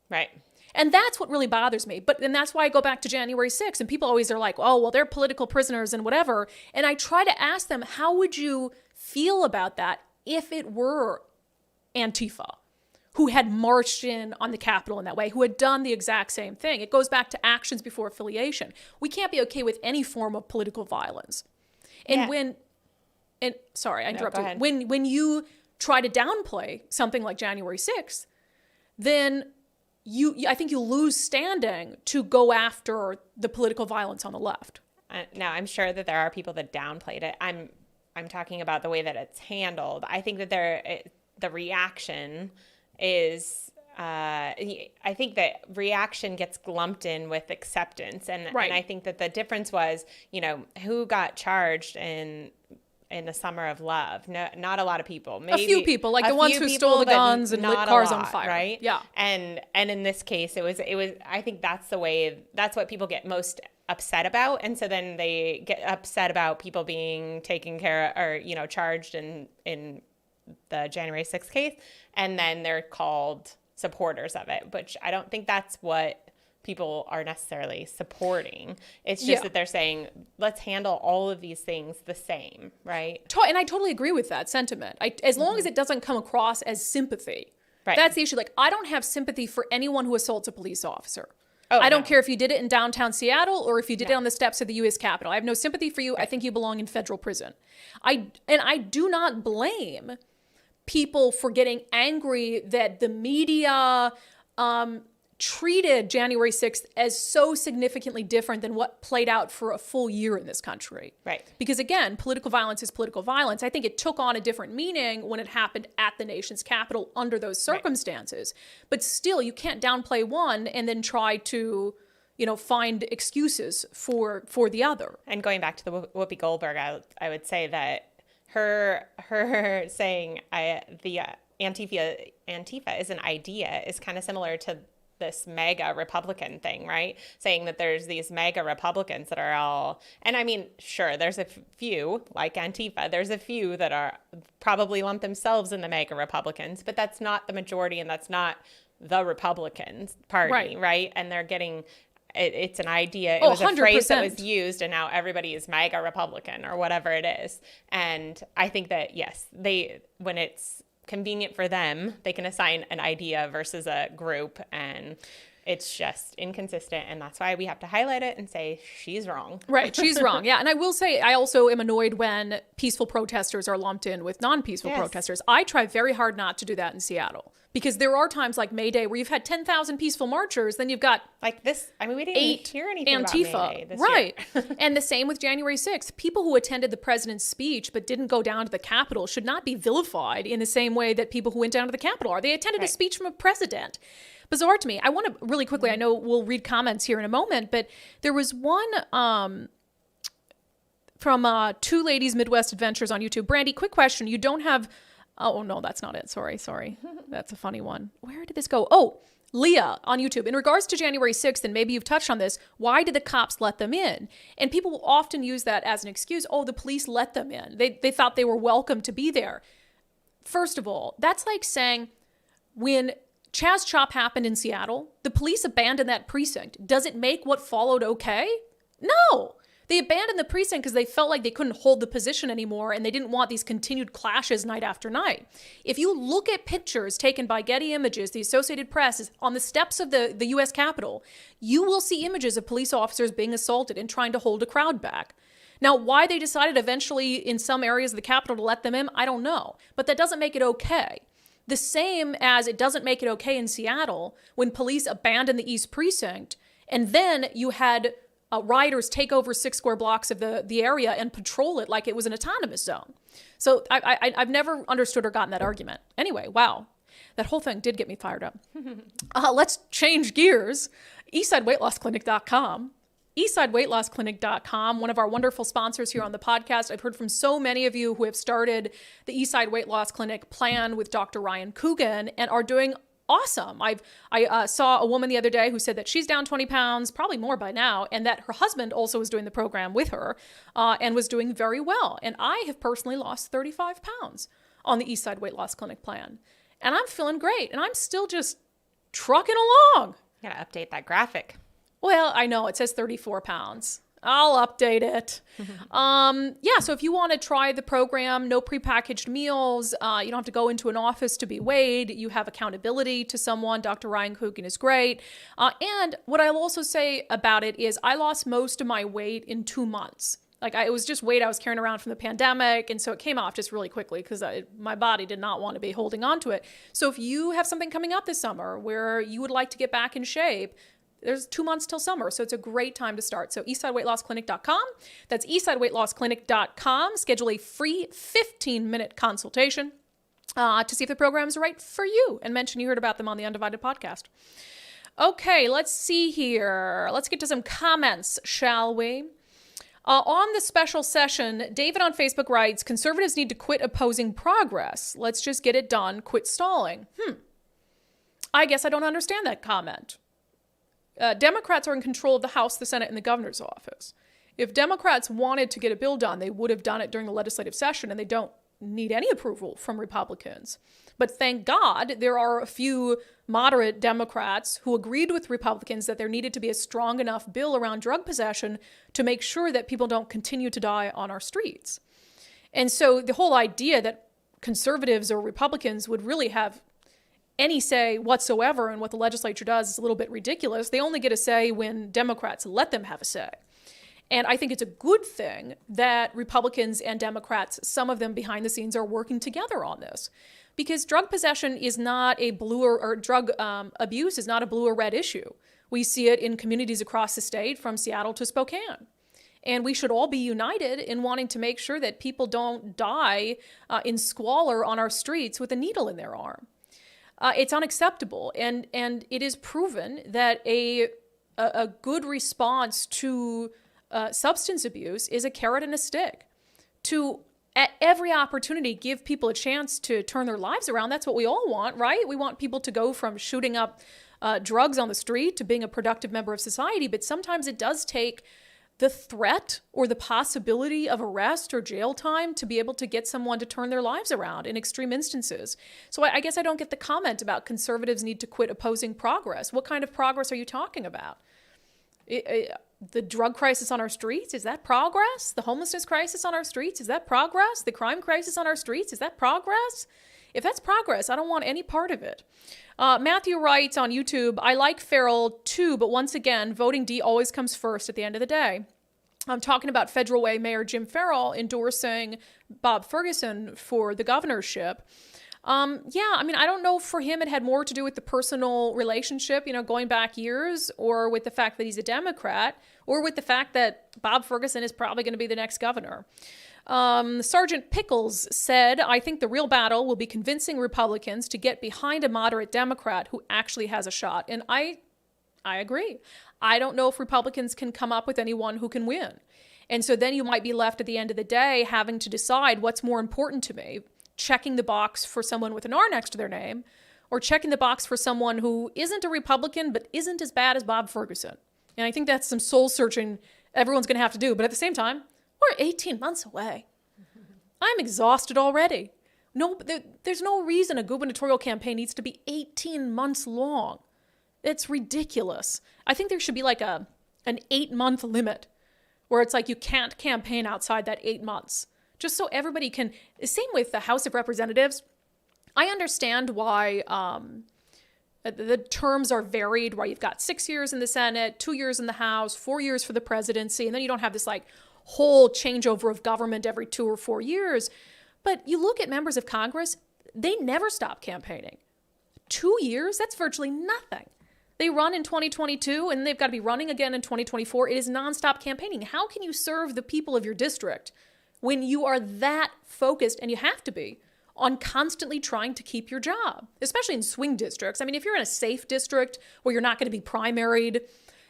Right. And that's what really bothers me. And that's why I go back to January 6th. And people always are like, oh, well, they're political prisoners and whatever. And I try to ask them, how would you feel about that if it were Antifa who had marched in on the Capitol in that way, who had done the exact same thing? It goes back to actions before affiliation. We can't be okay with any form of political violence. And sorry, I interrupted. Go ahead. When you try to downplay something like January 6th, then I think you lose standing to go after the political violence on the left. Now, I'm sure that there are people that downplayed it. I'm talking about the way that it's handled. I think that the reaction is, I think that reaction gets lumped in with acceptance. And I think that the difference was, who got charged in the Summer of Love. No, not a lot people. Maybe a few people, like the ones who stole the guns and lit cars on fire. Right? Yeah. And in this case, it was. I think that's what people get most upset about, and so then they get upset about people being taken care of, or charged in the January 6th case, and then they're called supporters of it. Which I don't think that's what people are necessarily supporting. It's just that they're saying, let's handle all of these things the same, right? And I totally agree with that sentiment. As long as it doesn't come across as sympathy. Right. That's the issue. Like, I don't have sympathy for anyone who assaults a police officer. I don't care if you did it in downtown Seattle or if you did it on the steps of the U.S. Capitol. I have no sympathy for you. Right. I think you belong in federal prison. I do not blame people for getting angry that the media treated January 6th as so significantly different than what played out for a full year in this country. Right. Because again, political violence is political violence. I think it took on a different meaning when it happened at the nation's capital under those circumstances. Right. But still, you can't downplay one and then try to, find excuses for the other. And going back to the Whoopi Goldberg, I would say that her saying the Antifa is an idea is kind of similar to this MAGA Republican thing, right? Saying that there's these MAGA Republicans that are all, and I mean, sure, there's a few like Antifa, there's a few that are probably lump themselves in the MAGA Republicans, but that's not the majority and that's not the Republican Party, right? And they're getting, it's an idea. It was 100%. A phrase that was used and now everybody is MAGA Republican or whatever it is. And I think that, yes, when it's convenient for them, they can assign an idea versus a group, and it's just inconsistent, and that's why we have to highlight it and say she's wrong. Right, she's wrong. Yeah, and I will say I also am annoyed when peaceful protesters are lumped in with non-peaceful protesters. I try very hard not to do that in Seattle Because there are times like May Day where you've had 10,000 peaceful marchers, then you've got like this. I mean, we didn't even hear anything Antifa, about May Day this right? year. And the same with January 6th. People who attended the president's speech but didn't go down to the Capitol should not be vilified in the same way that people who went down to the Capitol are. They attended a speech from a president. Bizarre to me. I want to really quickly, I know we'll read comments here in a moment, but there was one from Two Ladies Midwest Adventures on YouTube. Brandi, quick question. You don't have... Oh, no, that's not it. Sorry. That's a funny one. Where did this go? Oh, Leah on YouTube. In regards to January 6th, and maybe you've touched on this, why did the cops let them in? And people will often use that as an excuse. Oh, the police let them in. They thought they were welcome to be there. First of all, that's like saying when Chaz Chop happened in Seattle, the police abandoned that precinct. Does it make what followed okay? No. They abandoned the precinct because they felt like they couldn't hold the position anymore and they didn't want these continued clashes night after night. If you look at pictures taken by Getty Images, the Associated Press, on the steps of the U.S. Capitol, you will see images of police officers being assaulted and trying to hold a crowd back. Now, why they decided eventually in some areas of the Capitol to let them in, I don't know. But that doesn't make it okay. The same as it doesn't make it okay in Seattle when police abandoned the East Precinct and then you had rioters take over 6 square blocks of the area and patrol it like it was an autonomous zone. So I've never understood or gotten that argument. Anyway, wow. That whole thing did get me fired up. Let's change gears. EastsideWeightLossClinic.com. EastsideWeightLossClinic.com, one of our wonderful sponsors here on the podcast. I've heard from so many of you who have started the Eastside Weight Loss Clinic plan with Dr. Ryan Coogan and are doing awesome. I saw a woman the other day who said that she's down 20 pounds, probably more by now, and that her husband also was doing the program with her and was doing very well. And I have personally lost 35 pounds on the Eastside Weight Loss Clinic plan. And I'm feeling great. And I'm still just trucking along. You gotta update that graphic. Well, I know it says 34 pounds. I'll update it. So if you want to try the program, no prepackaged meals, you don't have to go into an office to be weighed. You have accountability to someone. Dr. Ryan Coogan is great. And what I'll also say about it is I lost most of my weight in 2 months. It was just weight I was carrying around from the pandemic. And so it came off just really quickly because my body did not want to be holding on to it. So if you have something coming up this summer where you would like to get back in shape, there's 2 months till summer, so it's a great time to start. So EastsideWeightLossClinic.com. That's EastsideWeightLossClinic.com. Schedule a free 15-minute consultation to see if the program is right for you and mention you heard about them on the Undivided podcast. Okay, let's see here. Let's get to some comments, shall we? On the special session, David on Facebook writes, conservatives need to quit opposing progress. Let's just get it done. Quit stalling. I guess I don't understand that comment. Democrats are in control of the House, the Senate, and the governor's office. If Democrats wanted to get a bill done, they would have done it during the legislative session, and they don't need any approval from Republicans. But thank God there are a few moderate Democrats who agreed with Republicans that there needed to be a strong enough bill around drug possession to make sure that people don't continue to die on our streets. And so the whole idea that conservatives or Republicans would really have any say whatsoever in what the legislature does is a little bit ridiculous. They only get a say when Democrats let them have a say. And I think it's a good thing that Republicans and Democrats, some of them behind the scenes, are working together on this. Because drug possession is not a blue or drug abuse is not a blue or red issue. We see it in communities across the state from Seattle to Spokane. And we should all be united in wanting to make sure that people don't die in squalor on our streets with a needle in their arm. It's unacceptable, and it is proven that a good response to substance abuse is a carrot and a stick. To, at every opportunity, give people a chance to turn their lives around. That's what we all want, right? We want people to go from shooting up drugs on the street to being a productive member of society, but sometimes it does take the threat or the possibility of arrest or jail time to be able to get someone to turn their lives around in extreme instances. So I guess I don't get the comment about conservatives need to quit opposing progress. What kind of progress are you talking about? The drug crisis on our streets, is that progress? The homelessness crisis on our streets, is that progress? The crime crisis on our streets, is that progress? If that's progress, I don't want any part of it. Matthew writes on YouTube, I like Farrell too, but once again, voting D always comes first at the end of the day. I'm talking about Federal Way Mayor Jim Farrell endorsing Bob Ferguson for the governorship. Yeah, I mean, I don't know, for him it had more to do with the personal relationship, going back years, or with the fact that he's a Democrat, or with the fact that Bob Ferguson is probably going to be the next governor. Sergeant Pickles said, I think the real battle will be convincing Republicans to get behind a moderate Democrat who actually has a shot. And I agree. I don't know if Republicans can come up with anyone who can win. And so then you might be left at the end of the day having to decide what's more important to me, checking the box for someone with an R next to their name, or checking the box for someone who isn't a Republican but isn't as bad as Bob Ferguson. And I think that's some soul searching everyone's going to have to do. But at the same time, we're 18 months away. I'm exhausted already. No, there's no reason a gubernatorial campaign needs to be 18 months long. It's ridiculous. I think there should be like an 8-month limit where it's like you can't campaign outside that 8 months. Just so everybody can, same with the House of Representatives. I understand why the terms are varied, where you've got 6 years in the Senate, 2 years in the House, 4 years for the presidency, and then you don't have this like whole changeover of government every 2 or 4 years. But you look at members of Congress, they never stop campaigning. 2 years, that's virtually nothing. They run in 2022 and they've got to be running again in 2024. It is nonstop campaigning. How can you serve the people of your district when you are that focused, and you have to be, on constantly trying to keep your job, especially in swing districts? I mean, if you're in a safe district where you're not going to be primaried,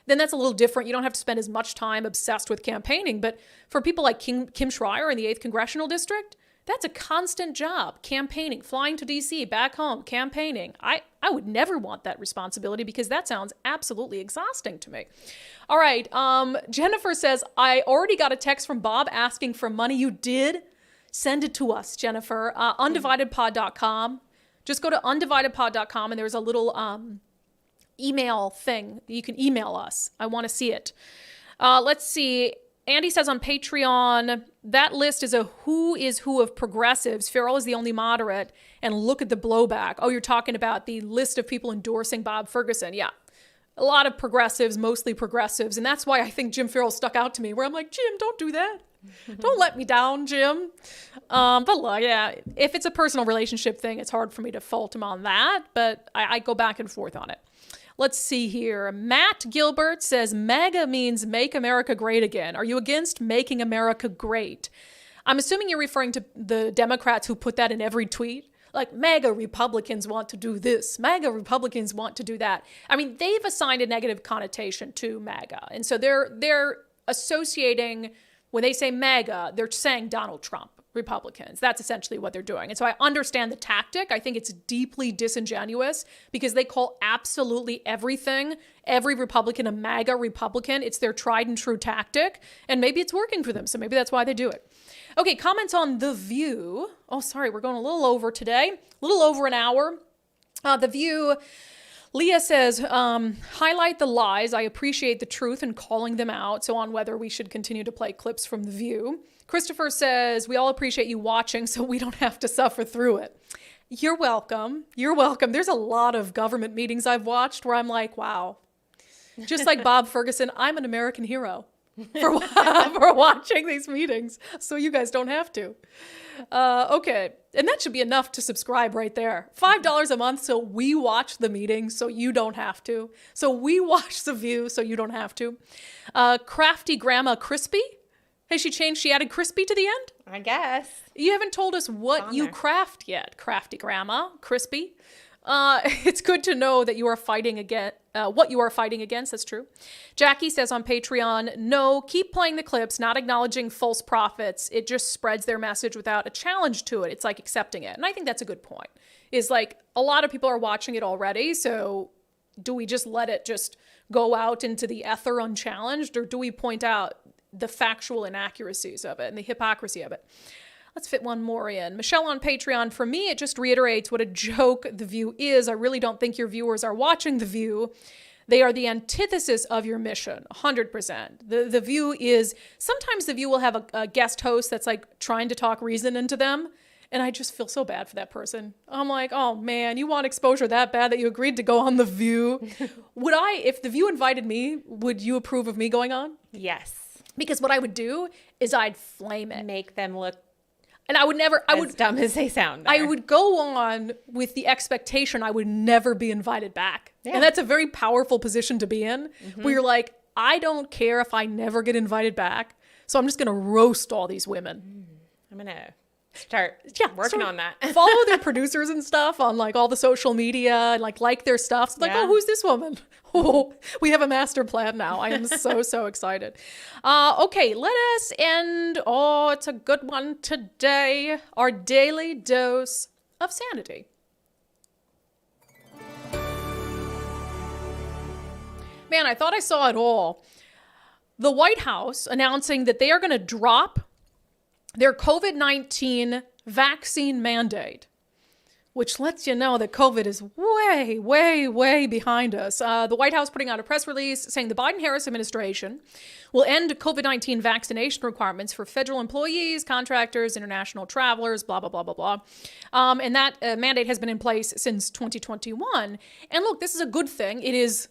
then that's a little different. You don't have to spend as much time obsessed with campaigning. But for people like Kim Schreier in the 8th Congressional District, that's a constant job, campaigning, flying to D.C., back home, campaigning. I would never want that responsibility because that sounds absolutely exhausting to me. All right, Jennifer says, I already got a text from Bob asking for money. You did? Send it to us, Jennifer. undividedpod.com. Just go to undividedpod.com and there's a little email thing. You can email us. I want to see it. Let's see. Andy says on Patreon, that list is a who is who of progressives. Farrell is the only moderate. And look at the blowback. Oh, you're talking about the list of people endorsing Bob Ferguson. Yeah. A lot of progressives, mostly progressives. And that's why I think Jim Farrell stuck out to me, where I'm like, Jim, don't do that. Don't let me down, Jim. But yeah, if it's a personal relationship thing, it's hard for me to fault him on that. But I go back and forth on it. Let's see here. Matt Gilbert says, MAGA means make America great again. Are you against making America great? I'm assuming you're referring to the Democrats who put that in every tweet. Like, MAGA Republicans want to do this. MAGA Republicans want to do that. I mean, they've assigned a negative connotation to MAGA. And so they're associating, when they say MAGA, they're saying Donald Trump Republicans. That's essentially what they're doing. And so I understand the tactic. I think it's deeply disingenuous because they call absolutely everything, every Republican, a MAGA Republican. It's their tried and true tactic. And maybe it's working for them. So maybe that's why they do it. Okay, comments on The View. Oh, sorry, we're going a little over today. A little over an hour. The View, Leah says, highlight the lies. I appreciate the truth and calling them out. So on whether we should continue to play clips from The View. Christopher says, we all appreciate you watching so we don't have to suffer through it. You're welcome. You're welcome. There's a lot of government meetings I've watched where I'm like, wow. Just like Bob Ferguson, I'm an American hero for watching these meetings so you guys don't have to. Okay. And that should be enough to subscribe right there. $5 a month so we watch the meetings so you don't have to. So we watch The View so you don't have to. Crafty Grandma Crispy. Hey, she added crispy to the end? I guess. You haven't told us what you craft yet, Crafty Grandma, crispy. It's good to know that you are fighting against, what you are fighting against, that's true. Jackie says on Patreon, no, keep playing the clips, not acknowledging false prophets. It just spreads their message without a challenge to it. It's like accepting it. And I think that's a good point. Is like, a lot of people are watching it already, so do we just let it just go out into the ether unchallenged, or do we point out the factual inaccuracies of it and the hypocrisy of it? Let's fit one more in. Michelle on Patreon, for me, it just reiterates what a joke The View is. I really don't think your viewers are watching The View. They are the antithesis of your mission, 100%. The View is, sometimes The View will have a guest host that's like trying to talk reason into them. And I just feel so bad for that person. I'm like, oh man, you want exposure that bad that you agreed to go on The View. If The View invited me, would you approve of me going on? Yes. Because what I would do is I'd flame it. Make them look And I would never, as dumb as they sound there. I would go on with the expectation I would never be invited back. Yeah. And that's a very powerful position to be in, where you're like, I don't care if I never get invited back. So I'm just going to roast all these women. I'm going to start working on that. Follow their producers and stuff on like all the social media and like their stuff. So like, oh, who's this woman? Oh, we have a master plan now. I am so excited. Okay, let us end. Oh, it's a good one today. Our daily dose of sanity. Man, I thought I saw it all. The White House announcing that they are going to drop their COVID-19 vaccine mandate, which lets you know that COVID is way behind us. The White House putting out a press release saying the Biden-Harris administration will end COVID-19 vaccination requirements for federal employees, contractors, international travelers, blah, blah, blah, blah, blah. And that mandate has been in place since 2021. And look, this is a good thing. It is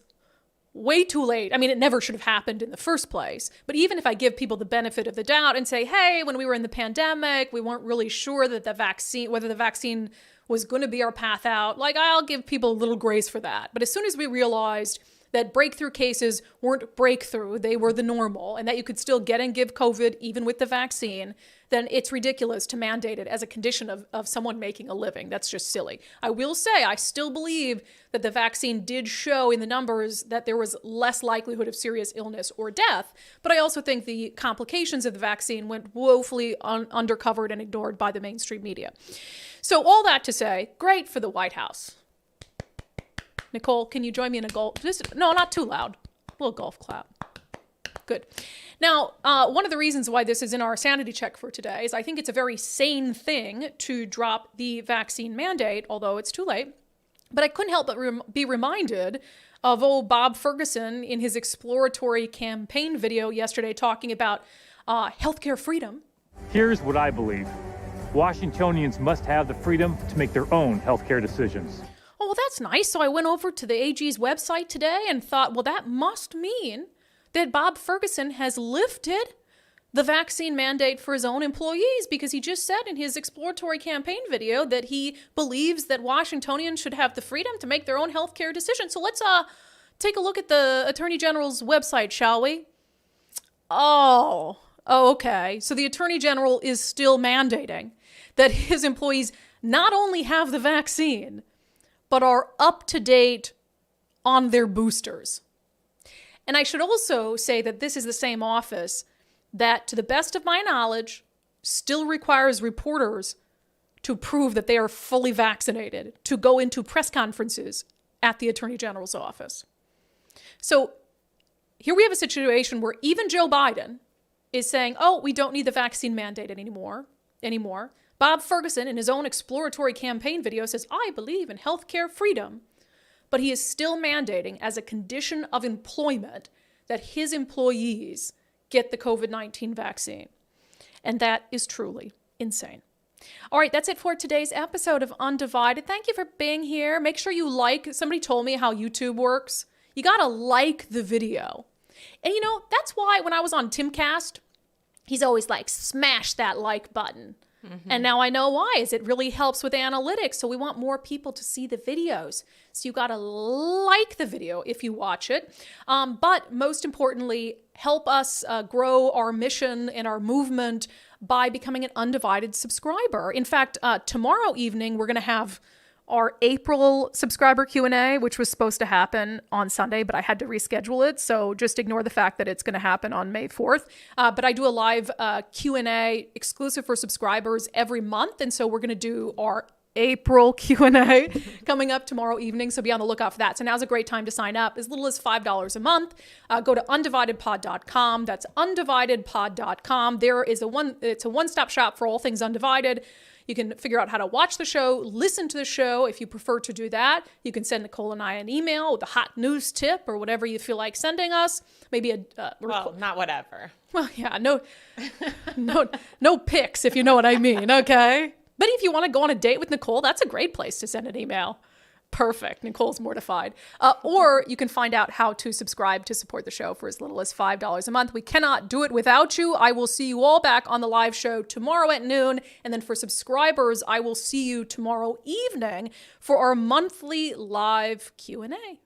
way too late. I mean, it never should have happened in the first place. But even if I give people the benefit of the doubt and say, hey, when we were in the pandemic, we weren't really sure that whether the vaccine was going to be our path out, like I'll give people a little grace for that. But as soon as we realized that breakthrough cases weren't breakthrough, they were the normal, and that you could still get and give COVID even with the vaccine, then it's ridiculous to mandate it as a condition of someone making a living. That's just silly. I will say, I still believe that the vaccine did show in the numbers that there was less likelihood of serious illness or death, but I also think the complications of the vaccine went woefully undercovered and ignored by the mainstream media. So all that to say, great for the White House. Nicole, can you join me in a golf? No, not too loud. A little golf clap. Good. Now, one of the reasons why this is in our sanity check for today is I think it's a very sane thing to drop the vaccine mandate, although it's too late. But I couldn't help but be reminded of old Bob Ferguson in his exploratory campaign video yesterday talking about healthcare freedom. Here's what I believe. Washingtonians must have the freedom to make their own healthcare decisions. Oh, well, that's nice. So I went over to the AG's website today and thought, well, that must mean that Bob Ferguson has lifted the vaccine mandate for his own employees, because he just said in his exploratory campaign video that he believes that Washingtonians should have the freedom to make their own healthcare decisions. So let's take a look at the Attorney General's website, shall we? Oh, okay. So the Attorney General is still mandating that his employees not only have the vaccine, but are up to date on their boosters. And I should also say that this is the same office that, to the best of my knowledge, still requires reporters to prove that they are fully vaccinated to go into press conferences at the Attorney General's office. So here we have a situation where even Joe Biden is saying, oh, we don't need the vaccine mandate anymore. Bob Ferguson, in his own exploratory campaign video, says, I believe in healthcare freedom. But he is still mandating as a condition of employment that his employees get the COVID-19 vaccine. And that is truly insane. All right, that's it for today's episode of Undivided. Thank you for being here. Make sure you like. Somebody told me how YouTube works. You got to like the video. And you know, that's why when I was on Timcast, he's always like, smash that like button. Mm-hmm. And now I know why, is it really helps with analytics. So we want more people to see the videos. So you got to like the video if you watch it. But most importantly, help us grow our mission and our movement by becoming an undivided subscriber. In fact, tomorrow evening, we're going to have our April subscriber Q&A, which was supposed to happen on Sunday, but I had to reschedule it. So just ignore the fact that it's going to happen on May 4th. But I do a live Q&A exclusive for subscribers every month. And so we're going to do our April Q&A coming up tomorrow evening. So be on the lookout for that. So now's a great time to sign up. As little as $5 a month. Go to undividedpod.com. That's undividedpod.com. It's a one-stop shop for all things Undivided. You can figure out how to watch the show, listen to the show. If you prefer to do that, you can send Nicole and I an email with a hot news tip or whatever you feel like sending us. Maybe well, not whatever. Well, yeah, no pics, if you know what I mean. Okay. But if you want to go on a date with Nicole, that's a great place to send an email. Perfect. Nicole's mortified. Or you can find out how to subscribe to support the show for as little as $5 a month. We cannot do it without you. I will see you all back on the live show tomorrow at noon. And then for subscribers, I will see you tomorrow evening for our monthly live Q&A.